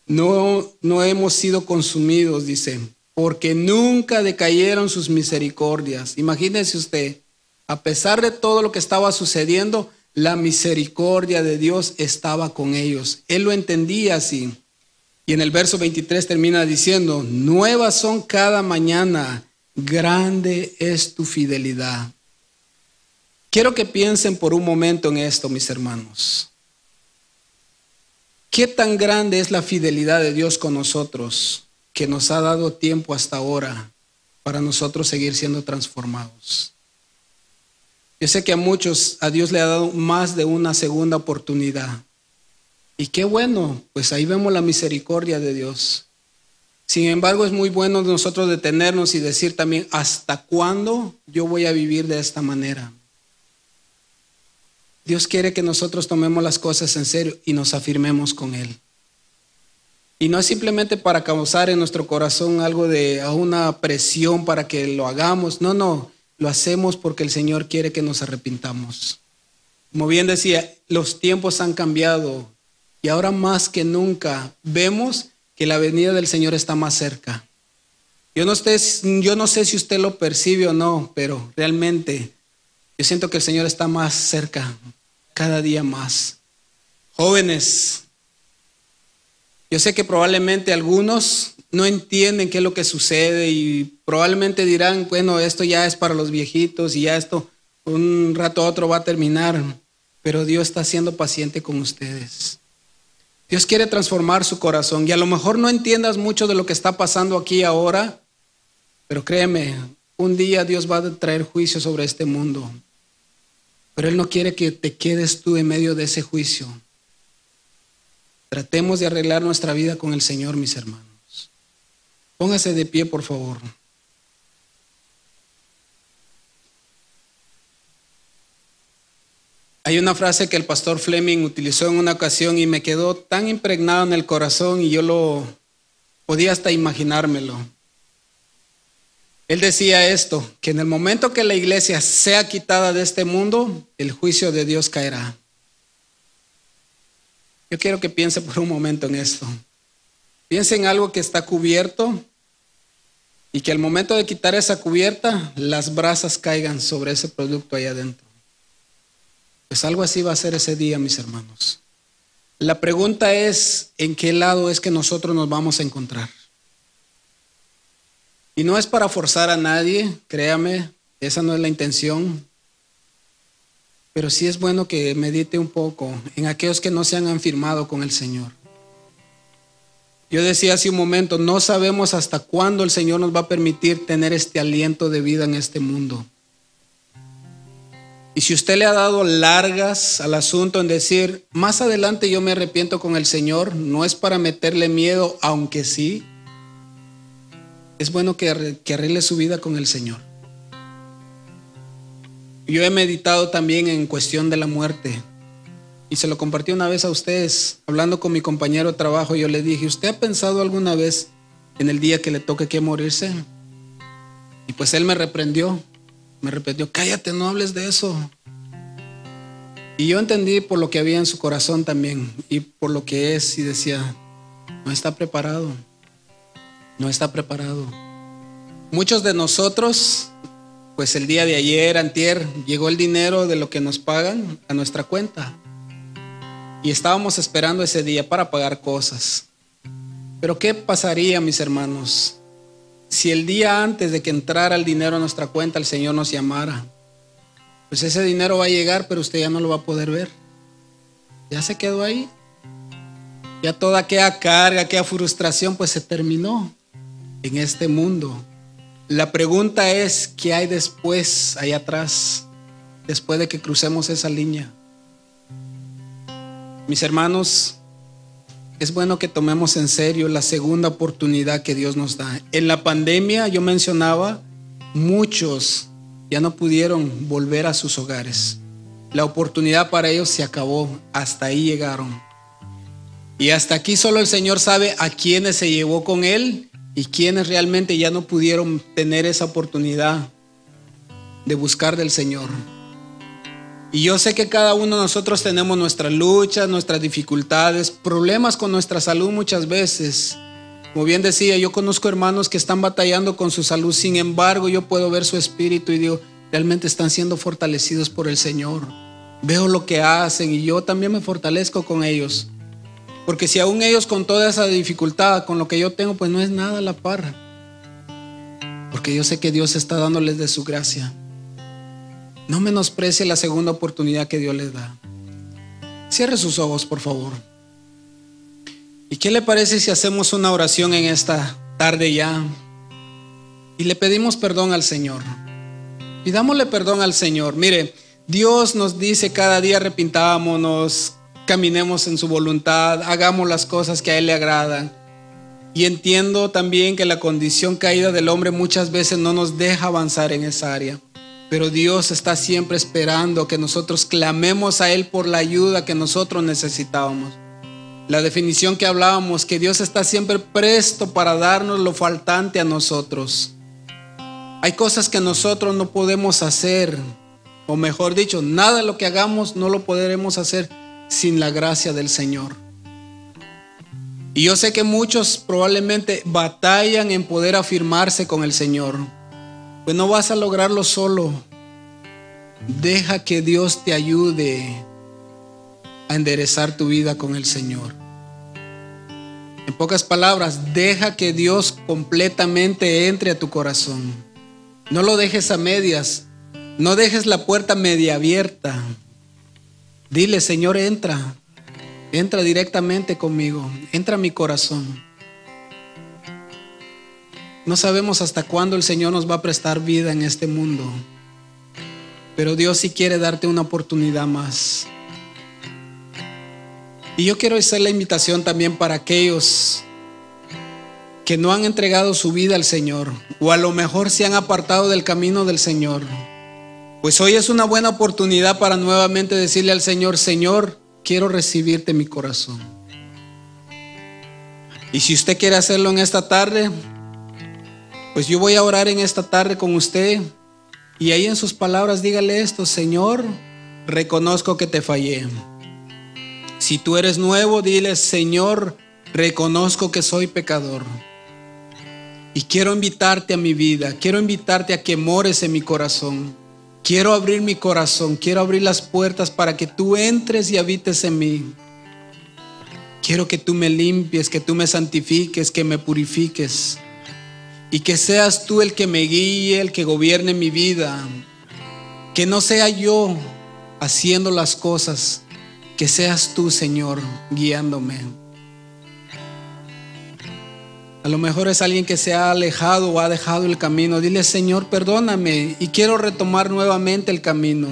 no hemos sido consumidos, dice, porque nunca decayeron sus misericordias. Imagínese usted, a pesar de todo lo que estaba sucediendo, la misericordia de Dios estaba con ellos. Él lo entendía así. Y en el verso 23 termina diciendo, nuevas son cada mañana, grande es tu fidelidad. Quiero que piensen por un momento en esto, mis hermanos. ¿Qué tan grande es la fidelidad de Dios con nosotros, que nos ha dado tiempo hasta ahora para nosotros seguir siendo transformados? Yo sé que a muchos, a Dios le ha dado más de una segunda oportunidad. Y qué bueno, pues ahí vemos la misericordia de Dios. Sin embargo, es muy bueno nosotros detenernos y decir también, ¿hasta cuándo yo voy a vivir de esta manera? Dios quiere que nosotros tomemos las cosas en serio y nos afirmemos con Él. Y no es simplemente para causar en nuestro corazón algo de una presión para que lo hagamos. No, lo hacemos porque el Señor quiere que nos arrepintamos. Como bien decía, los tiempos han cambiado y ahora más que nunca vemos que la venida del Señor está más cerca. Yo no sé si usted lo percibe o no, pero realmente yo siento que el Señor está más cerca, cada día más. Jóvenes, yo sé que probablemente algunos no entienden qué es lo que sucede y probablemente dirán, bueno, esto ya es para los viejitos y ya esto un rato a otro va a terminar, pero Dios está siendo paciente con ustedes. Dios quiere transformar su corazón y a lo mejor no entiendas mucho de lo que está pasando aquí ahora, pero créeme, un día Dios va a traer juicio sobre este mundo, pero Él no quiere que te quedes tú en medio de ese juicio. Tratemos de arreglar nuestra vida con el Señor, mis hermanos. Póngase de pie, por favor. Hay una frase que el pastor Fleming utilizó en una ocasión y me quedó tan impregnado en el corazón y yo lo podía hasta imaginármelo. Él decía esto, que en el momento que la iglesia sea quitada de este mundo, el juicio de Dios caerá. Yo quiero que piense por un momento en esto. Piense en algo que está cubierto y que al momento de quitar esa cubierta, las brasas caigan sobre ese producto ahí adentro. Pues algo así va a ser ese día, mis hermanos. La pregunta es, ¿en qué lado es que nosotros nos vamos a encontrar? Y no es para forzar a nadie, créame, esa no es la intención. Pero sí es bueno que medite un poco en aquellos que no se han afirmado con el Señor. Yo decía hace un momento, no sabemos hasta cuándo el Señor nos va a permitir tener este aliento de vida en este mundo. Y si usted le ha dado largas al asunto en decir, más adelante yo me arrepiento con el Señor, no es para meterle miedo, aunque sí, es bueno que arregle su vida con el Señor. Yo he meditado también en cuestión de la muerte. Y se lo compartí una vez a ustedes, hablando con mi compañero de trabajo. Yo le dije, ¿usted ha pensado alguna vez en el día que le toque que morirse? Y pues él me reprendió, cállate, no hables de eso. Y yo entendí por lo que había en su corazón también, y por lo que es, y decía, no está preparado, no está preparado. Muchos de nosotros, pues el día de ayer, antier, llegó el dinero de lo que nos pagan a nuestra cuenta. Y estábamos esperando ese día para pagar cosas. Pero ¿qué pasaría, mis hermanos, si el día antes de que entrara el dinero a nuestra cuenta el Señor nos llamara? Pues ese dinero va a llegar, pero usted ya no lo va a poder ver. Ya se quedó ahí. Ya toda aquella carga, aquella frustración, pues se terminó en este mundo. La pregunta es, ¿qué hay después, allá atrás, después de que crucemos esa línea? Mis hermanos, es bueno que tomemos en serio la segunda oportunidad que Dios nos da. En la pandemia, yo mencionaba, muchos ya no pudieron volver a sus hogares. La oportunidad para ellos se acabó, hasta ahí llegaron. Y hasta aquí solo el Señor sabe a quiénes se llevó con Él y quienes realmente ya no pudieron tener esa oportunidad de buscar del Señor. Y yo sé que cada uno de nosotros tenemos nuestras luchas, nuestras dificultades, problemas con nuestra salud muchas veces. Como bien decía, yo conozco hermanos que están batallando con su salud, sin embargo yo puedo ver su espíritu y digo, realmente están siendo fortalecidos por el Señor. Veo lo que hacen y yo también me fortalezco con ellos. Porque si aún ellos con toda esa dificultad, con lo que yo tengo, pues no es nada a la par. Porque yo sé que Dios está dándoles de su gracia. No menosprecie la segunda oportunidad que Dios les da. Cierre sus ojos, por favor. ¿Y qué le parece si hacemos una oración en esta tarde ya? Y le pedimos perdón al Señor. Pidámosle perdón al Señor. Mire, Dios nos dice cada día arrepintámonos, caminemos en su voluntad, hagamos las cosas que a Él le agradan. Y entiendo también que la condición caída del hombre muchas veces no nos deja avanzar en esa área. Pero Dios está siempre esperando que nosotros clamemos a Él por la ayuda que nosotros necesitábamos. La definición que hablábamos, que Dios está siempre presto para darnos lo faltante a nosotros. Hay cosas que nosotros no podemos hacer, o mejor dicho, nada de lo que hagamos no lo podremos hacer sin la gracia del Señor. Y yo sé que muchos probablemente batallan en poder afirmarse con el Señor. Pues no vas a lograrlo solo. Deja que Dios te ayude a enderezar tu vida con el Señor. En pocas palabras, deja que Dios completamente entre a tu corazón. No lo dejes a medias. No dejes la puerta media abierta. Dile, Señor, entra. Entra directamente conmigo. Entra a mi corazón. No sabemos hasta cuándo el Señor nos va a prestar vida en este mundo, pero Dios sí quiere darte una oportunidad más. Y yo quiero hacer la invitación también para aquellos que no han entregado su vida al Señor, o a lo mejor se han apartado del camino del Señor. Pues hoy es una buena oportunidad para nuevamente decirle al Señor, Señor, quiero recibirte en mi corazón. Y si usted quiere hacerlo en esta tarde, pues yo voy a orar en esta tarde con usted, y ahí en sus palabras dígale esto: Señor, reconozco que te fallé. Si tú eres nuevo, dile: Señor, reconozco que soy pecador y quiero invitarte a mi vida, quiero invitarte a que mores en mi corazón. Quiero abrir mi corazón, quiero abrir las puertas para que tú entres y habites en mí. Quiero que tú me limpies, que tú me santifiques, que me purifiques. Y que seas tú el que me guíe, el que gobierne mi vida. Que no sea yo haciendo las cosas, que seas tú, Señor, guiándome. A lo mejor es alguien que se ha alejado o ha dejado el camino. Dile: Señor, perdóname y quiero retomar nuevamente el camino.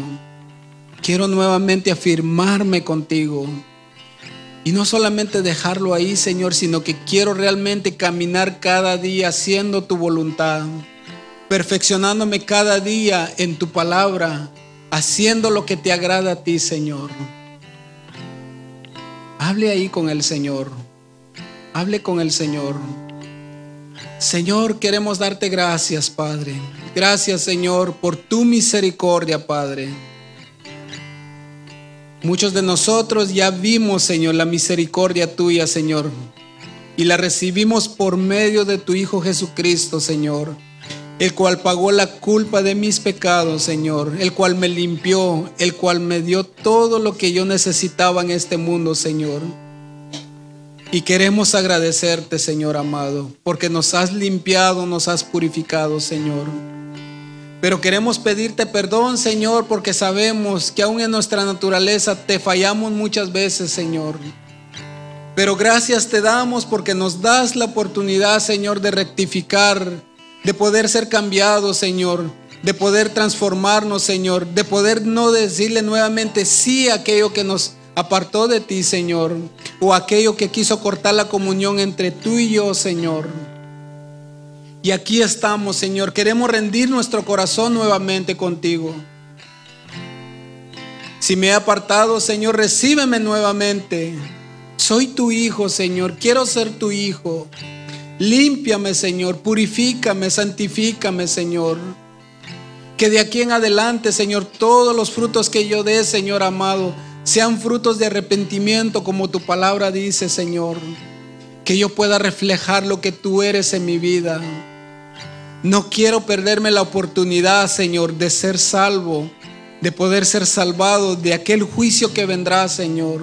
Quiero nuevamente afirmarme contigo. Y no solamente dejarlo ahí, Señor, sino que quiero realmente caminar cada día haciendo tu voluntad, perfeccionándome cada día en tu palabra, haciendo lo que te agrada a ti, Señor. Hable ahí con el Señor. Hable con el Señor. Señor, queremos darte gracias, Padre. Gracias, Señor, por tu misericordia, Padre. Muchos de nosotros ya vimos, Señor, la misericordia tuya, Señor, y la recibimos por medio de tu Hijo Jesucristo, Señor, el cual pagó la culpa de mis pecados, Señor, el cual me limpió, el cual me dio todo lo que yo necesitaba en este mundo, Señor. Y queremos agradecerte, Señor amado, porque nos has limpiado, nos has purificado, Señor. Pero queremos pedirte perdón, Señor, porque sabemos que aún en nuestra naturaleza te fallamos muchas veces, Señor. Pero gracias te damos porque nos das la oportunidad, Señor, de rectificar, de poder ser cambiados, Señor, de poder transformarnos, Señor, de poder no decirle nuevamente sí a aquello que nos apartó de ti, Señor, o aquello que quiso cortar la comunión entre tú y yo, Señor. Y aquí estamos, Señor. Queremos rendir nuestro corazón nuevamente contigo. Si me he apartado, Señor, recíbeme nuevamente. Soy tu hijo, Señor. Quiero ser tu hijo. Límpiame, Señor. Purifícame, santifícame, Señor. Que de aquí en adelante, Señor, todos los frutos que yo dé, Señor amado, sean frutos de arrepentimiento, como tu palabra dice, Señor. Que yo pueda reflejar lo que tú eres en mi vida. No quiero perderme la oportunidad, Señor, de ser salvo, de poder ser salvado de aquel juicio que vendrá, Señor.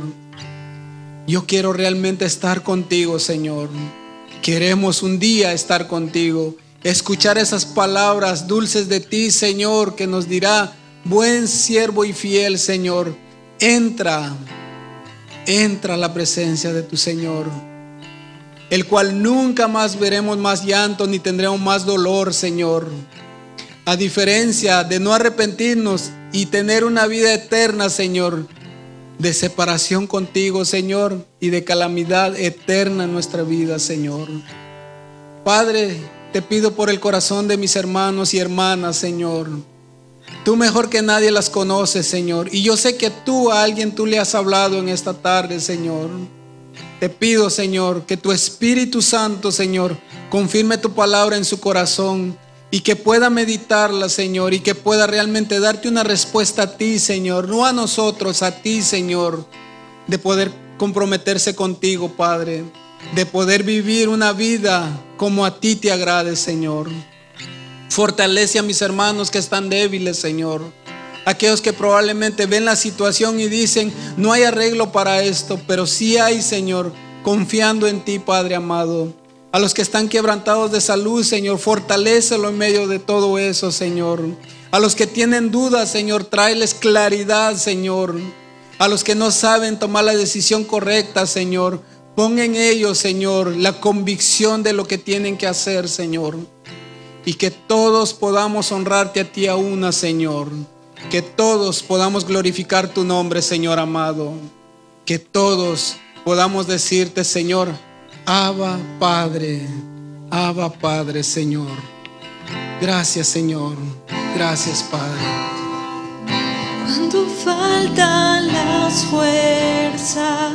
Yo quiero realmente estar contigo, Señor. Queremos un día estar contigo, escuchar esas palabras dulces de ti, Señor, que nos dirá: buen siervo y fiel, Señor, entra a la presencia de tu Señor, el cual nunca más veremos más llanto ni tendremos más dolor, Señor. A diferencia de no arrepentirnos y tener una vida eterna, Señor, de separación contigo, Señor, y de calamidad eterna en nuestra vida, Señor. Padre, te pido por el corazón de mis hermanos y hermanas, Señor. Tú mejor que nadie las conoces, Señor, y yo sé que a alguien tú le has hablado en esta tarde, Señor. Te pido, Señor, que tu Espíritu Santo, Señor, confirme tu palabra en su corazón y que pueda meditarla, Señor, y que pueda realmente darte una respuesta a ti, Señor, no a nosotros, a ti, Señor, de poder comprometerse contigo, Padre, de poder vivir una vida como a ti te agrade, Señor. Fortalece a mis hermanos que están débiles, Señor. Aquellos que probablemente ven la situación y dicen: no hay arreglo para esto, pero sí hay, Señor, confiando en ti, Padre amado. A los que están quebrantados de salud, Señor, fortalécelo en medio de todo eso, Señor. A los que tienen dudas, Señor, tráeles claridad, Señor. A los que no saben tomar la decisión correcta, Señor, pon en ellos, Señor, la convicción de lo que tienen que hacer, Señor. Y que todos podamos honrarte a ti a una, Señor. Que todos podamos glorificar tu nombre, Señor amado. Que todos podamos decirte, Señor: Abba Padre, Señor. Gracias, Señor. Gracias, Padre. Cuando faltan las fuerzas,